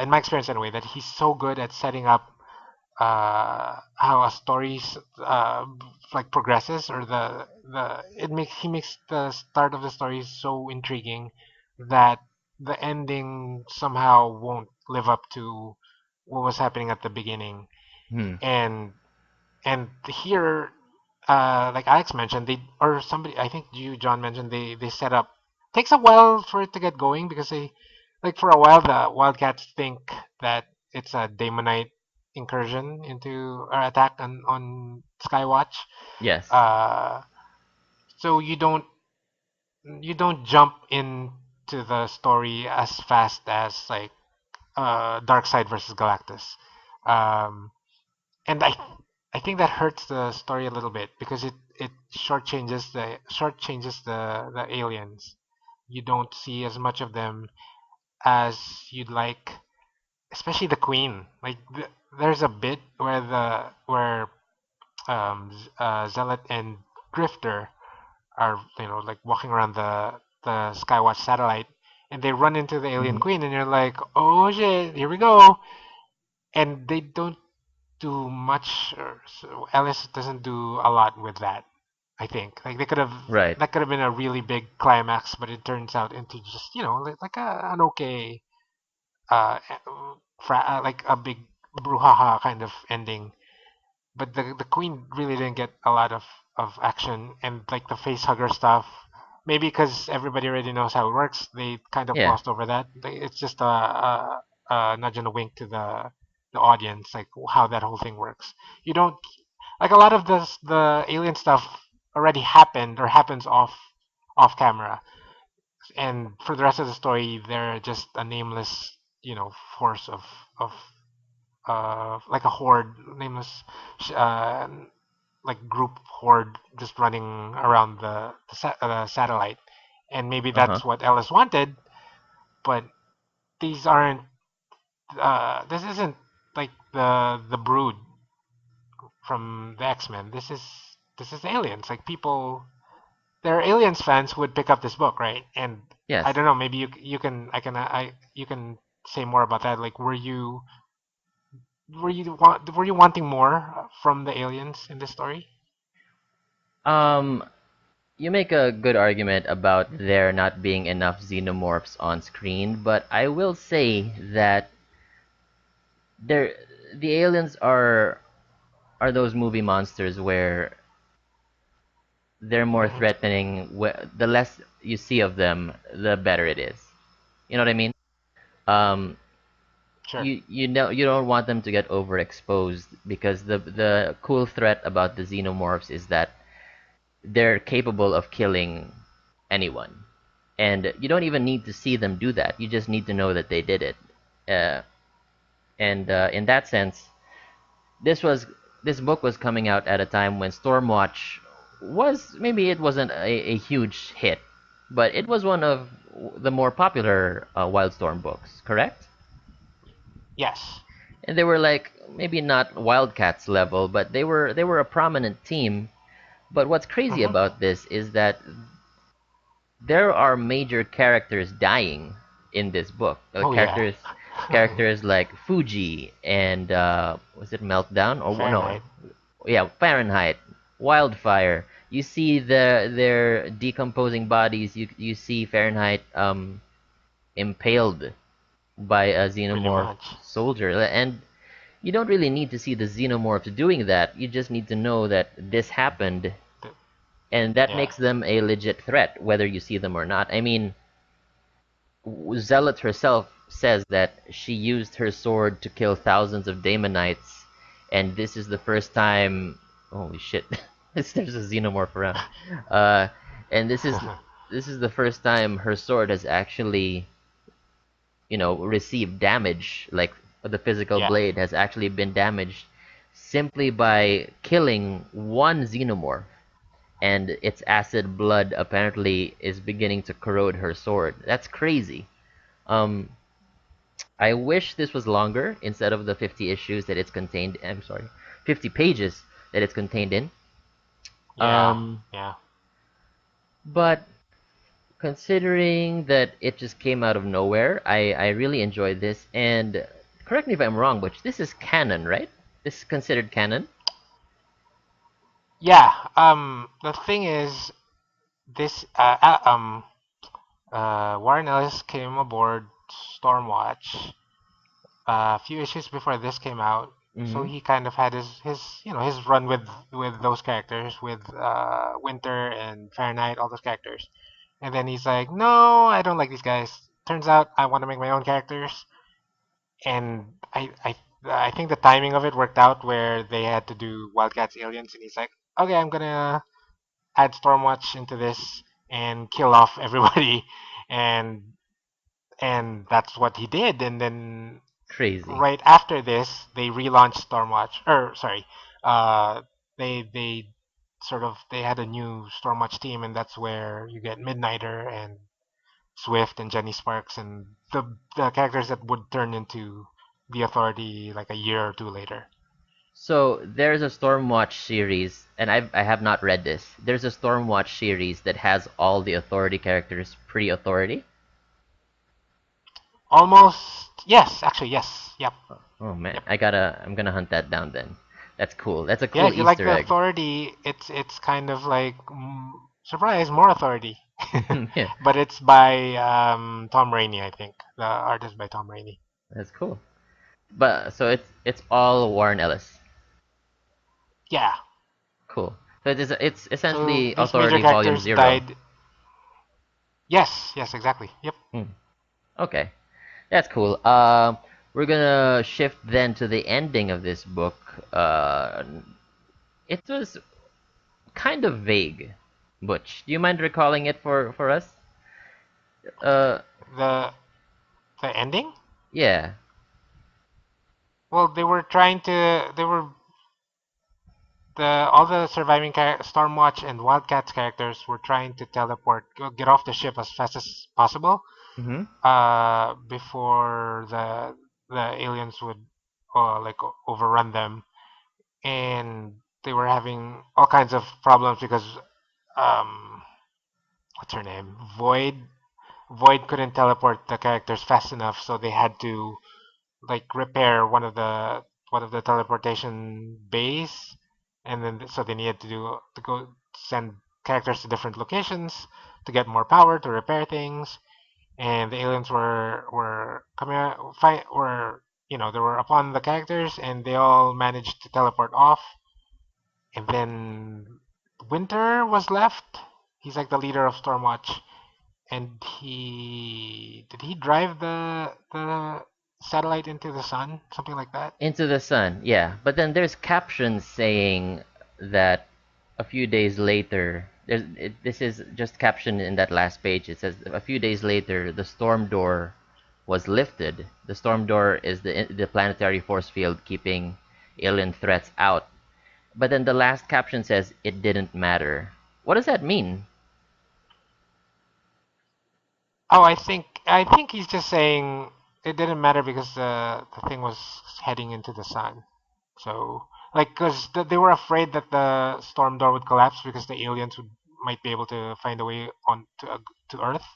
in my experience anyway, that he's so good at setting up how a story like progresses, or the it makes he makes the start of the story so intriguing that the ending somehow won't live up to what was happening at the beginning. Hmm. And and here, like Alex mentioned, they, or somebody, I think you, John, mentioned, they set up, takes a while for it to get going, because they, like, for a while the Wildcats think that it's a Daemonite incursion into, or attack on Skywatch. Yes. Uh, so you don't jump into the story as fast as, like, Darkseid versus Galactus. Um, and I think that hurts the story a little bit, because it shortchanges the aliens. You don't see as much of them as you'd like, especially the Queen. Like, there's a bit where Zealot and Grifter are, like, walking around the Skywatch satellite, and they run into the alien Mm-hmm. Queen, and you're like, oh shit, here we go. And they don't do much, or so Ellis doesn't do a lot with that. I think, like, they could have Right. that could have been a really big climax, but it turns out into just, like an okay, uh, like a big brouhaha kind of ending. But the Queen really didn't get a lot of action, and, like, the face hugger stuff. Maybe because everybody already knows how it works, they kind of Yeah. glossed over that. It's just a nudge and a wink to the audience, like, how that whole thing works. You don't, like, a lot of the alien stuff already happened, or happens off camera, and for the rest of the story, they're just a nameless, force of like a horde, nameless, uh, like, group horde, just running around the satellite. And maybe Uh-huh. that's what Ellis wanted, but these aren't. This isn't like the Brood from the X-Men. This is aliens. Like, people, there are aliens fans who would pick up this book, right? And I Yes. don't know. Maybe you can I can I you can say more about that. Like, were you were you wanting more from the aliens in this story? Um, you make a good argument about there not being enough xenomorphs on screen, but I will say that there the aliens are those movie monsters where they're more Hmm. threatening. The less you see of them, the better it is. You know what I mean? Um, Sure. you don't want them to get overexposed because the cool threat about the xenomorphs is that they're capable of killing anyone, and you don't even need to see them do that. You just need to know that they did it. Uh, and In that sense, this was this book was coming out at a time when Stormwatch was maybe it wasn't a huge hit, but it was one of the more popular Wildstorm books, correct? Yes. And they were like maybe not Wildcats level, but they were a prominent team. But what's crazy Hmm. about this is that there are major characters dying in this book. Oh yeah. Characters like Fuji and was it Meltdown or no? Fahrenheit. Yeah, Fahrenheit, Wildfire. You see their decomposing bodies. You see Fahrenheit impaled by a Pretty xenomorph much. soldier, and you don't really need to see the xenomorphs doing that. You just need to know that this happened, The- and that yeah. makes them a legit threat, whether you see them or not. I mean, Zealot herself says that she used her sword to kill thousands of Daemonites, and this is the first time. Holy shit! There's a xenomorph around, uh, and this is the first time her sword has actually, received damage. Like the physical Yeah. blade has actually been damaged simply by killing one xenomorph, and its acid blood apparently is beginning to corrode her sword. That's crazy. Um, I wish this was longer instead of the 50 issues that it's contained. I'm sorry, 50 pages that it's contained in. Yeah. Um, Yeah. but considering that it just came out of nowhere, I really enjoyed this. And correct me if I'm wrong, but this is canon, right? This is considered canon. Yeah. The thing is, this Warren Ellis came aboard Stormwatch a few issues before this came out, so Mm-hmm. he kind of had his run with those characters, with Winter and Fahrenheit, all those characters, and then he's like, no, I don't like these guys. Turns out I want to make my own characters, and I think the timing of it worked out where they had to do Wildcats Aliens, and he's like, okay, I'm gonna add Stormwatch into this and kill off everybody, and and that's what he did, and then Crazy. right after this, they relaunched Stormwatch. Or sorry, uh, they sort of they had a new Stormwatch team, and that's where you get Midnighter and Swift and Jenny Sparks and the characters that would turn into the Authority like a year or two later. So there's a Stormwatch series, and I have not read this. There's a Stormwatch series that has all the Authority characters pre-Authority. Almost yes, actually yes, yep, Oh man, yep. I'm gonna hunt that down then. That's cool. That's a Yeah, cool if you like Easter the egg. Authority, it's kind of like surprise, more Authority, Yeah, but it's by Tom Rainey, I think. The artist by Tom Rainey. that's cool. But so it's all Warren Ellis. Yeah. Cool. So it's So essentially these major Authority Volume characters Zero. died. Yes, yes, exactly. Yep. Hmm. Okay, that's cool. We're gonna shift then to the ending of this book. It was kind of vague. Butch, do you mind recalling it for us? Uh, The the ending? yeah. Well, they were trying to. They were the all the surviving Stormwatch and Wildcats characters were trying to teleport, get off the ship as fast as possible. Mm-hmm. Before the aliens would like overrun them, and they were having all kinds of problems because um what's her name? Void couldn't teleport the characters fast enough, so they had to like repair one of the one of the teleportation bays, and then so they needed to go send characters to different locations to get more power to repair things, and the aliens were coming out, were they were upon the characters, and they all managed to teleport off, and then Winter was left. He's like the leader of Stormwatch, and he did he drive the satellite into the sun, something like that. Into the sun, yeah. But then there's captions saying that a few days later, this is just captioned in that last page. It says a few days later, the storm door was lifted. The storm door is the planetary force field keeping alien threats out. But then the last caption says it didn't matter. What does that mean? Oh, I think he's just saying it didn't matter because the thing was heading into the sun. So like because they were afraid that the storm door would collapse because the aliens would might be able to find a way on to Earth.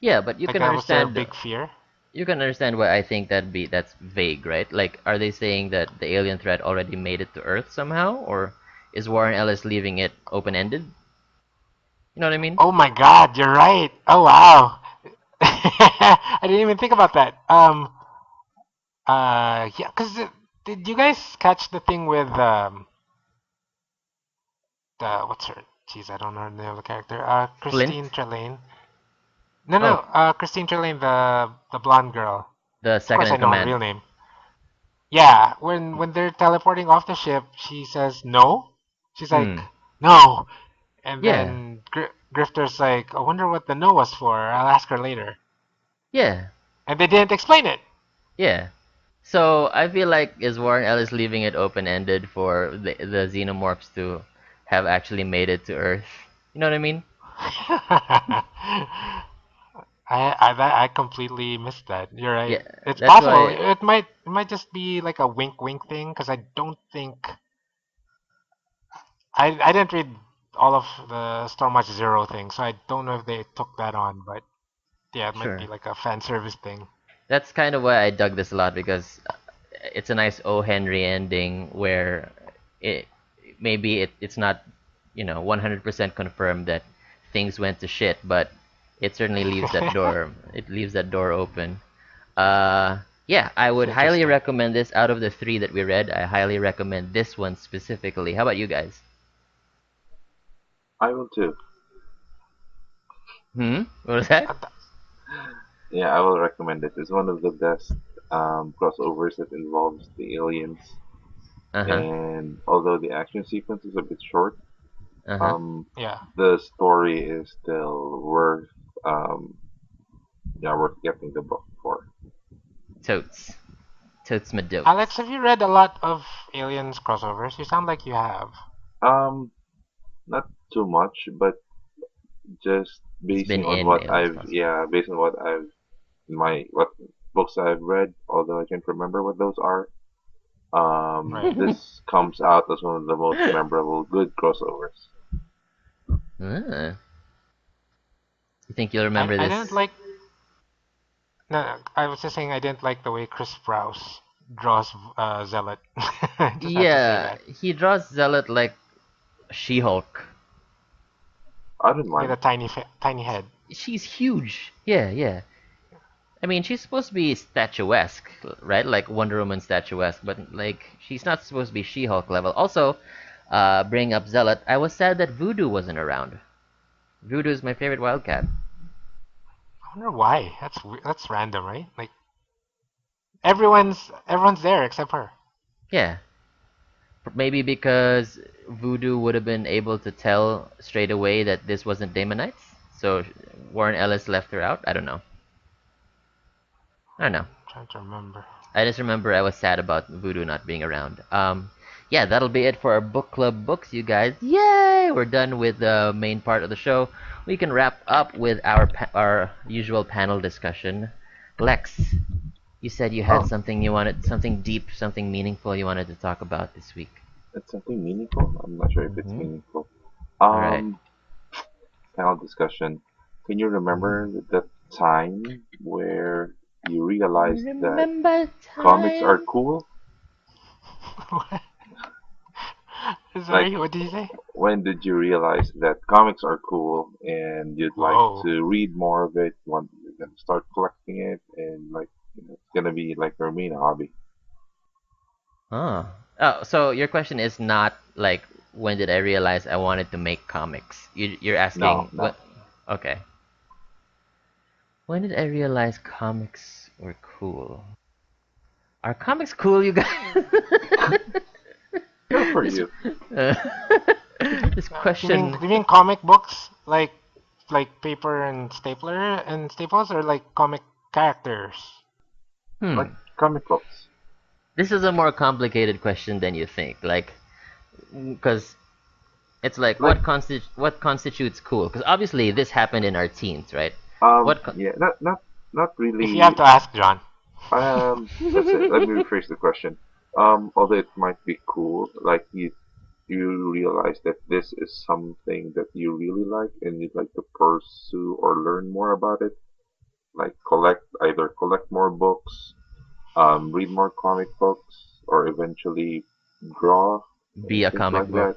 Yeah, but Like that was their big fear. you can understand why I think that's vague, right? Like, are they saying that the alien threat already made it to Earth somehow, or is Warren Ellis leaving it open ended? You know what I mean? Oh my God, you're right. Oh wow. I didn't even think about that. Yeah, cause did you guys catch the thing with the what's her? Jeez, I don't know the name of the character. Christine Flint. Trelane. No, no, Oh, Christine Trelane, the blonde girl. the Of second course, in I know her command. real name. Yeah, when they're teleporting off the ship, she says no. She's like Hmm. no, and Yeah. then Grifter's like, I wonder what the no was for. I'll ask her later. Yeah. And they didn't explain it. Yeah. So I feel like is Warren Ellis leaving it open ended for the xenomorphs to have actually made it to Earth? You know what I mean? I completely missed that. You're right. Yeah. It's That's possible. why. It might just be like a wink wink thing because I don't think I didn't read all of the Stormwatch Zero thing, so I don't know if they took that on. But yeah, it might be Sure. like a fan service thing. That's kind of why I dug this a lot because it's a nice O. Henry ending where it maybe it's not 100% confirmed that things went to shit, but it certainly leaves that door. It leaves that door open. Yeah, I It's would highly interesting. recommend this. Out of the three that we read, I highly recommend this one specifically. How about you guys? I will too. Hmm. What was that? Uh, Yeah, I will recommend it. It's one of the best crossovers that involves the aliens. Uh huh. And although the action sequence is a bit short, Uh huh. um, yeah. the story is still um, worth getting the book for. Totes. Totes my Alex, dotes. have you read a lot of Aliens crossovers? You sound like you have. Um, Not too much, but just He's been basing on in what aliens crossovers. based on what what books I've read, although I can't remember what those are. Right. This comes out as one of the most memorable good crossovers. Ah, you think you'll I remember I didn't this? like. No, no, I was just saying I didn't like the way Chris Sprouse draws Zealot. I just have to say Yeah, that. he draws Zealot like She-Hulk. I don't With a mind. tiny head. She's huge. Yeah, yeah. I mean, she's supposed to be statuesque, right? Like Wonder Woman statuesque, but like she's not supposed to be She-Hulk level. Also, bring up Zealot. I was sad that Voodoo wasn't around. Voodoo is my favorite Wildcat. I wonder why. That's random, right? Like everyone's there except her. Yeah, maybe because Voodoo would have been able to tell straight away that this wasn't Demonites, so Warren Ellis left her out. I don't know. I don't know. I'm trying to remember. I just remember I was sad about Voodoo not being around. Yeah, that'll be it for our book club books, you guys. Yay! We're done with the main part of the show. We can wrap up with our usual panel discussion. Lex, you said you had Oh, something you wanted, something deep, something meaningful you wanted to talk about this week. it's something meaningful. I'm not sure if it's Mm-hmm. meaningful. All right. Um, Panel discussion. Can you Mm-hmm. remember the time where you realized that Remember comics are time? cool? Like, Sorry, what did you say? when did you realize that comics are cool and you'd like Whoa. to read more of it? Want you're gonna start collecting it, and like it's gonna be like your main hobby. Huh. Oh, so your question is not like when did I realize I wanted to make comics? You're No, asking no. what? Okay. When did I realize comics were cool? Are comics cool, you guys? Good for this you. uh, this question. You mean comic books like paper and stapler and staples, or like comic characters? Like Hmm. comic books. This is a more complicated question than you think. Like, because it's like Like, what constitutes cool? Because obviously this happened in our teens, right? What? yeah, not If you have really. to ask John. Let's say, let me rephrase the question. Although it might be cool, like you realize that this is something that you really like and you'd like to pursue or learn more about it, like collect more books, read more comic books, or eventually draw Be and a things comic like book. that.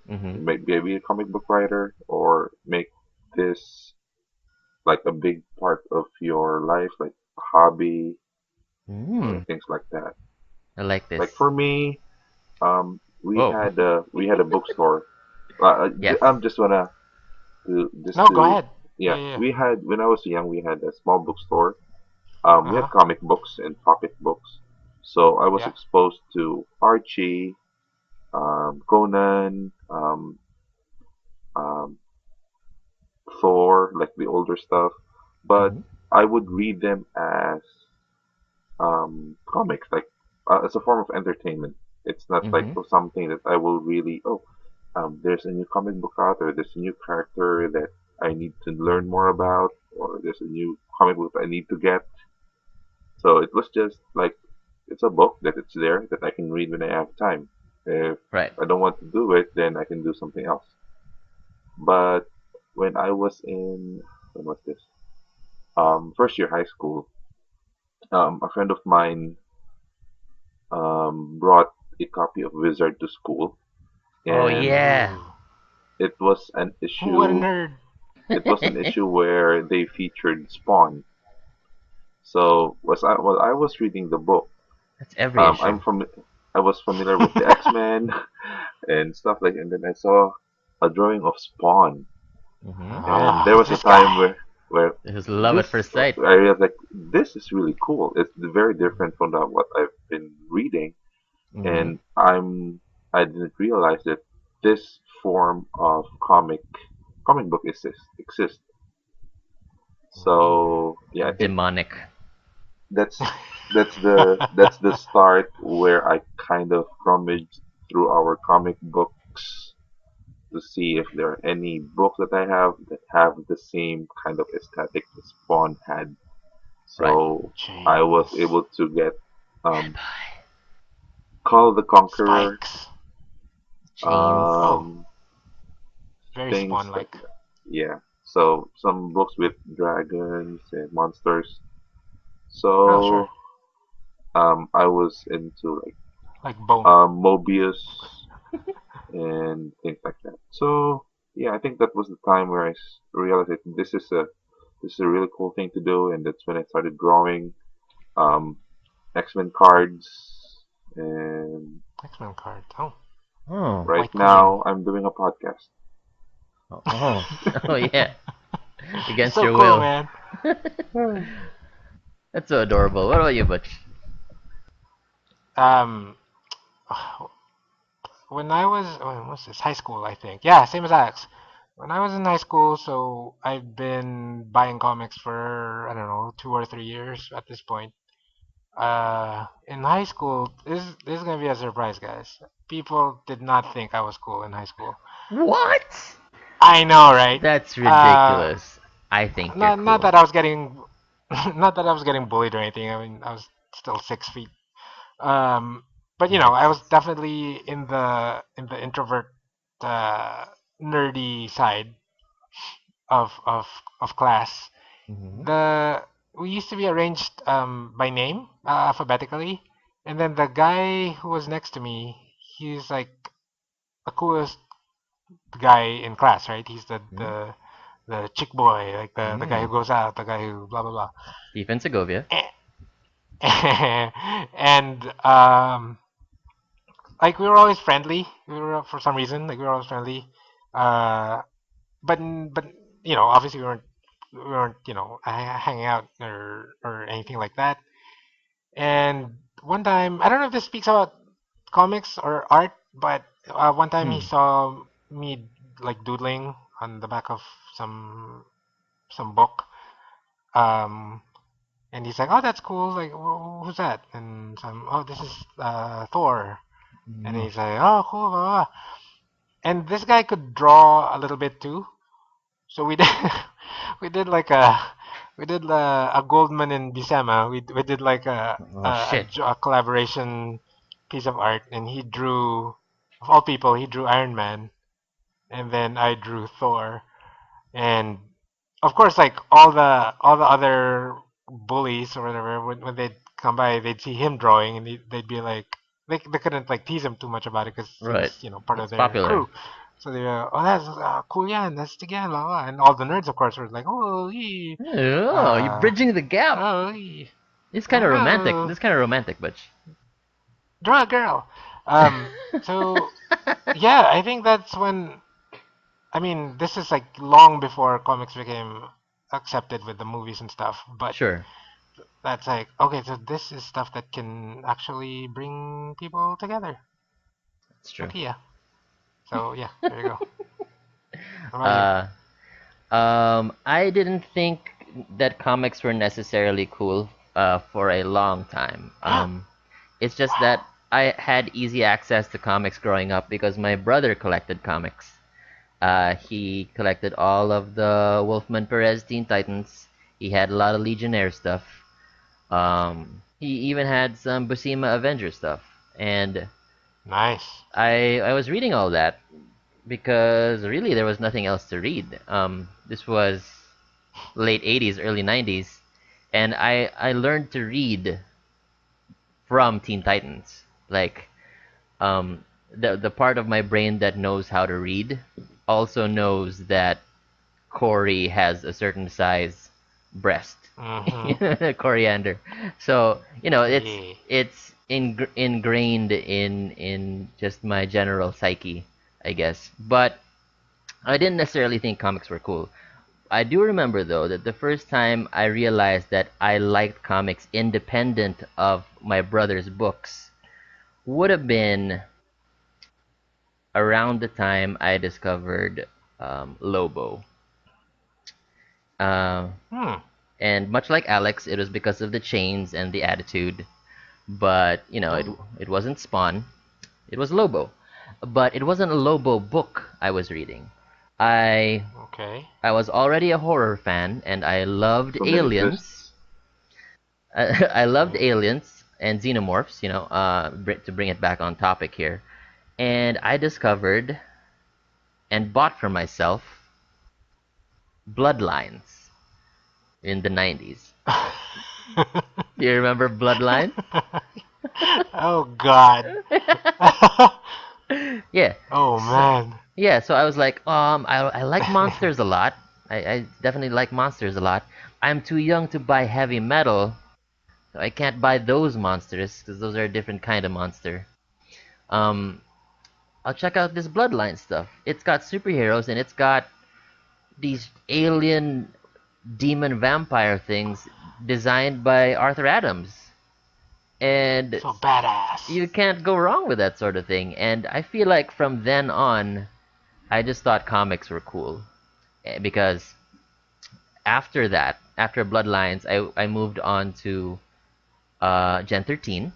Mm-hmm. Maybe a comic book writer, or make this like a big part of your life, like a hobby or Mm, things like that. I like Like this. for me, Whoa. we had a bookstore. Yes. I'm just wanna just No, go to ahead. Yeah, yeah, yeah. we had when I was young, we had a small bookstore. Uh We had huh. comic books and pocket books. So I was Yeah. exposed to Archie, Conan, um, Thor, like the older stuff. But Mm-hmm. I would read them as comics, like as a form of entertainment. It's not like Mm-hmm. something that I will really, there's a new comic book out, or there's a new character that I need to learn more about, or there's a new comic book I need to get. So it was just like it's a book that it's there that I can read when I have time. If Right. I don't want to do it, then I can do something else. But when I was in when was this? First year high school, a friend of mine brought a copy of Wizard to school, Oh and yeah. Ooh. it was an What a issue. nerd. It was an issue where they featured Spawn. So while I was reading the book, That's every issue. I'm from I was familiar with the X-Men and stuff like, and then I saw a drawing of Spawn, Mm-hmm. and Ah, there was a this time guy. where It was love at this first sight. I realized like this is really cool. It's very different from what I've been reading, Mm-hmm. and I didn't realize that this form of comic book exists. Ooh. So yeah, I think Demonic. that's that's the start where I kind of rummaged through our comic books to see if there are any books that I have that have the same kind of aesthetic as Spawn had. Right. So I was Jeez. able to get Bad um, boy. Call the Conqueror, Spikes. Chains. Oh, um, very things spawn like like. that. Yeah. So some books with dragons and monsters. Oh, sure. So I was into like Like bone. Mobius and things like that. So yeah, I think that was the time where realized that this is a really cool thing to do, and that's when I started drawing um, X-Men cards, and X-Men card. Oh, Oh. right White Queen. now I'm doing a podcast. Oh. Oh. Oh yeah. Against So your cool, will. man. That's so adorable. What about you, Butch? Um, when was this? High school, I think. Yeah, same as Alex. When I was in high school, so I've been buying comics for I don't know 2 or 3 years at this point. In high school, this is gonna be a surprise, guys. People did not think I was cool in high school. What? I know, right? That's Uh, ridiculous. I think you're not cool. that I was getting, not that I was getting bullied or anything. I mean, I was still 6 feet. Um, but I was Yikes. definitely in the introvert, uh, nerdy side of class. Mm-hmm. The We used to be arranged by name, alphabetically. And then the guy who was next to me, he's like the coolest guy in class, right? He's Mm. the chick boy, like the guy who Mm. goes out, the guy who blah blah blah. Stephen Segovia. And like we were always friendly. We were for some reason like we were always friendly. Uh, but obviously we weren't hanging out or anything like that. And one time, I don't know if this speaks about comics or art, but one time he Hmm. saw me like doodling on the back of some book. Um, and he's like, "Oh, that's cool. Like, who's that?" And so I'm, "Oh, this is Thor." And Mm. he's like, "Oh, cool, blah, blah, blah." And this guy could draw a little bit too. So we did we did like a Goldman and Bisema. We did like Oh shit. a collaboration piece of art, and he drew, of all people, he drew Iron Man, and then I drew Thor, and of course, like all the other bullies or whatever, when they'd come by, they'd see him drawing, and they'd be like, they couldn't like tease him too much about it because he Right. was part of It's their popular. crew. So they were, oh, that's cool, yeah, and that's again, blah, blah. And all the nerds, of course, were like, Oh, you're uh, bridging the gap. oh, It's kind of romantic. oh, This kind of romantic, Butch. draw a girl. So yeah, I think that's when. I mean, this is like long before comics became accepted with the movies and stuff, but Sure, that's like, okay, so this is stuff that can actually bring people together. it's true. Okay, yeah. So yeah, there you go. How about you? uh, I didn't think that comics were necessarily cool for a long time. It's just that I had easy access to comics growing up because my brother collected comics. He collected all of the Wolfman Perez Teen Titans. He had a lot of Legionnaire stuff. He even had some Buscema Avenger stuff. And Nice. I was reading all that because really there was nothing else to read. This was late 80s, early 90s, and I learned to read from Teen Titans. Like the part of my brain that knows how to read also knows that Corey has a certain size breast. Mm-hmm. Coriander. So, Yeah. it's ingrained in just my general psyche, I guess. But I didn't necessarily think comics were cool. I do remember though that the first time I realized that I liked comics independent of my brother's books would have been around the time I discovered Lobo. Uh, Hmm. and much like Alex, it was because of the chains and the attitude. But Oh. it wasn't Spawn. It was Lobo. But it wasn't a Lobo book I was reading. I Okay. I was already a horror fan, and I loved So many aliens. twists. I loved Okay. aliens and xenomorphs. To bring it back on topic here, and I discovered and bought for myself Bloodlines in the 90s. Do you remember Bloodlines? Oh God. Yeah. Oh So, man. yeah, so I was like, I like monsters a lot. I definitely like monsters a lot. I'm too young to buy heavy metal, so I can't buy those monsters because those are a different kind of monster. Um, I'll check out this Bloodline stuff. It's got superheroes and it's got these alien demon vampire things designed by Arthur Adams. And So badass. you can't go wrong with that sort of thing. And I feel like from then on, I just thought comics were cool. Because after that, after Bloodlines, I moved on to Gen 13.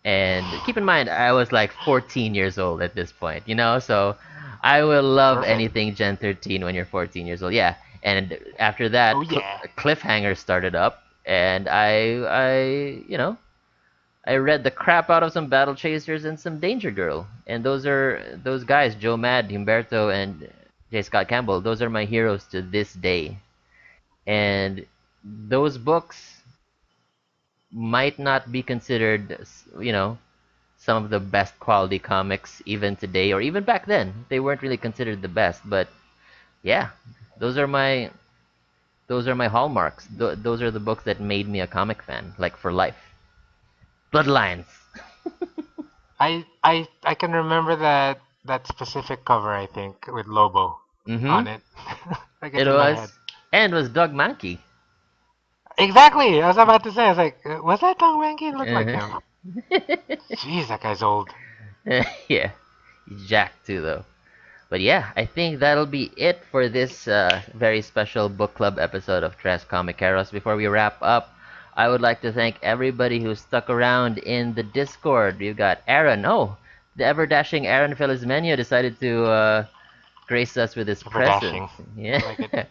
And keep in mind, I was like 14 years old at this point, so I will love Perfect. anything Gen 13 when you're 14 years old. Yeah. And after Oh that, yeah. Cliffhanger started up, and I read the crap out of some Battle Chasers and some Danger Girl. And those guys, Joe Mad, Humberto, and J. Scott Campbell. Those are my heroes to this day. And those books, might not be considered, some of the best quality comics even today or even back then. They weren't really considered the best, but yeah, those are my those are my hallmarks. Those are the books that made me a comic fan, like for life. Bloodlines. I can remember that specific cover. I think with Lobo Mm-hmm. on it. Like It it's in my head. was, and was Doug Mankey. Exactly. I was about to say. I was like, was that Tom Ranky? It looked like Uh-huh. him. Jeez, that guy's old. Yeah, he's jacked too though. But yeah, I think that'll be it for this very special book club episode of Tres Comiceros. Before we wrap up, I would like to thank everybody who stuck around in the Discord. We've got Aaron. Oh, the ever dashing Aaron Felizmenio decided to grace us with his Super presence. dashing. Yeah. I like it.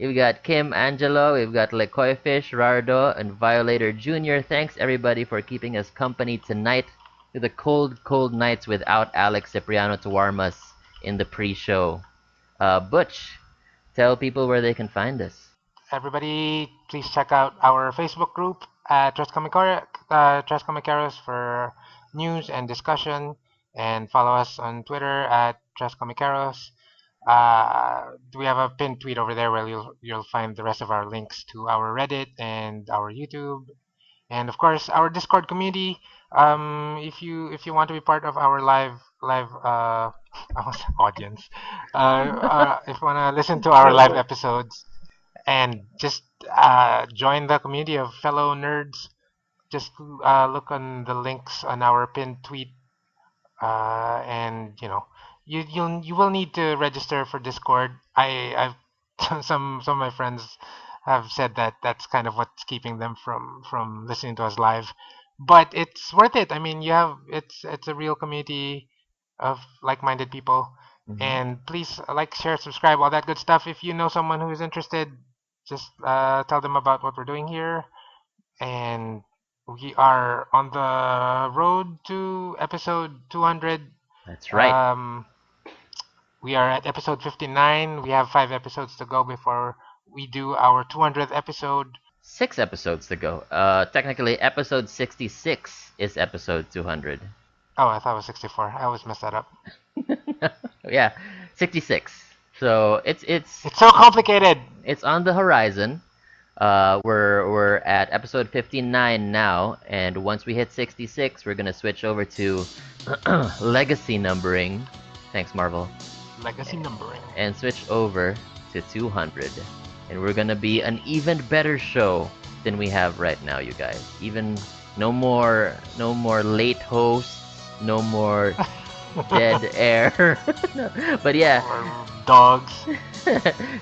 We've got Kim Angelo, we've got Lekoy Fish, Rardo, and Violator Jr. Thanks everybody for keeping us company tonight through the cold, cold nights without Alex Cipriano to warm us in the pre-show. Butch, tell people where they can find us. Everybody, please check out our Facebook group at Tres Comiceros for news and discussion, and follow us on Twitter at Tres Comiceros. We have a pinned tweet over there where you'll find the rest of our links to our Reddit and our YouTube, and of course our Discord community. If you want to be part of our live audience, if you want to listen to our live episodes and just join the community of fellow nerds, just look on the links on our pinned tweet, and you will need to register for Discord. I've some of my friends have said that that's kind of what's keeping them from listening to us live, but it's worth it. I mean, it's a real community of like-minded people, Mhm. and please like, share, subscribe, all that good stuff. If you know someone who is interested, just tell them about what we're doing here, and we are on the road to episode 200. That's right. Um, we are at episode 59. We have 5 episodes to go before we do our 200th episode. 6 episodes to go. Technically, episode 66 is episode 200. Oh, I thought it was 64. I always mess that up. Yeah, 66. So it's It's so complicated. it's on the horizon. We're at episode 59 now, and once we hit 66, we're gonna switch over to legacy numbering. Thanks, Marvel. Legacy numbering. And switch over to 200, and we're gonna be an even better show than we have right now, you guys. Even no more late hosts, no more dead air. But yeah, Or dogs.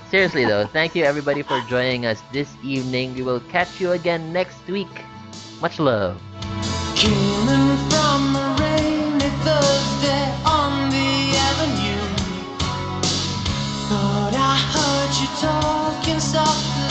seriously though, thank you everybody for joining us this evening. We will catch you again next week. Much love. Came in from a rainy Thursday on the avenue. Thought I heard you talking softly.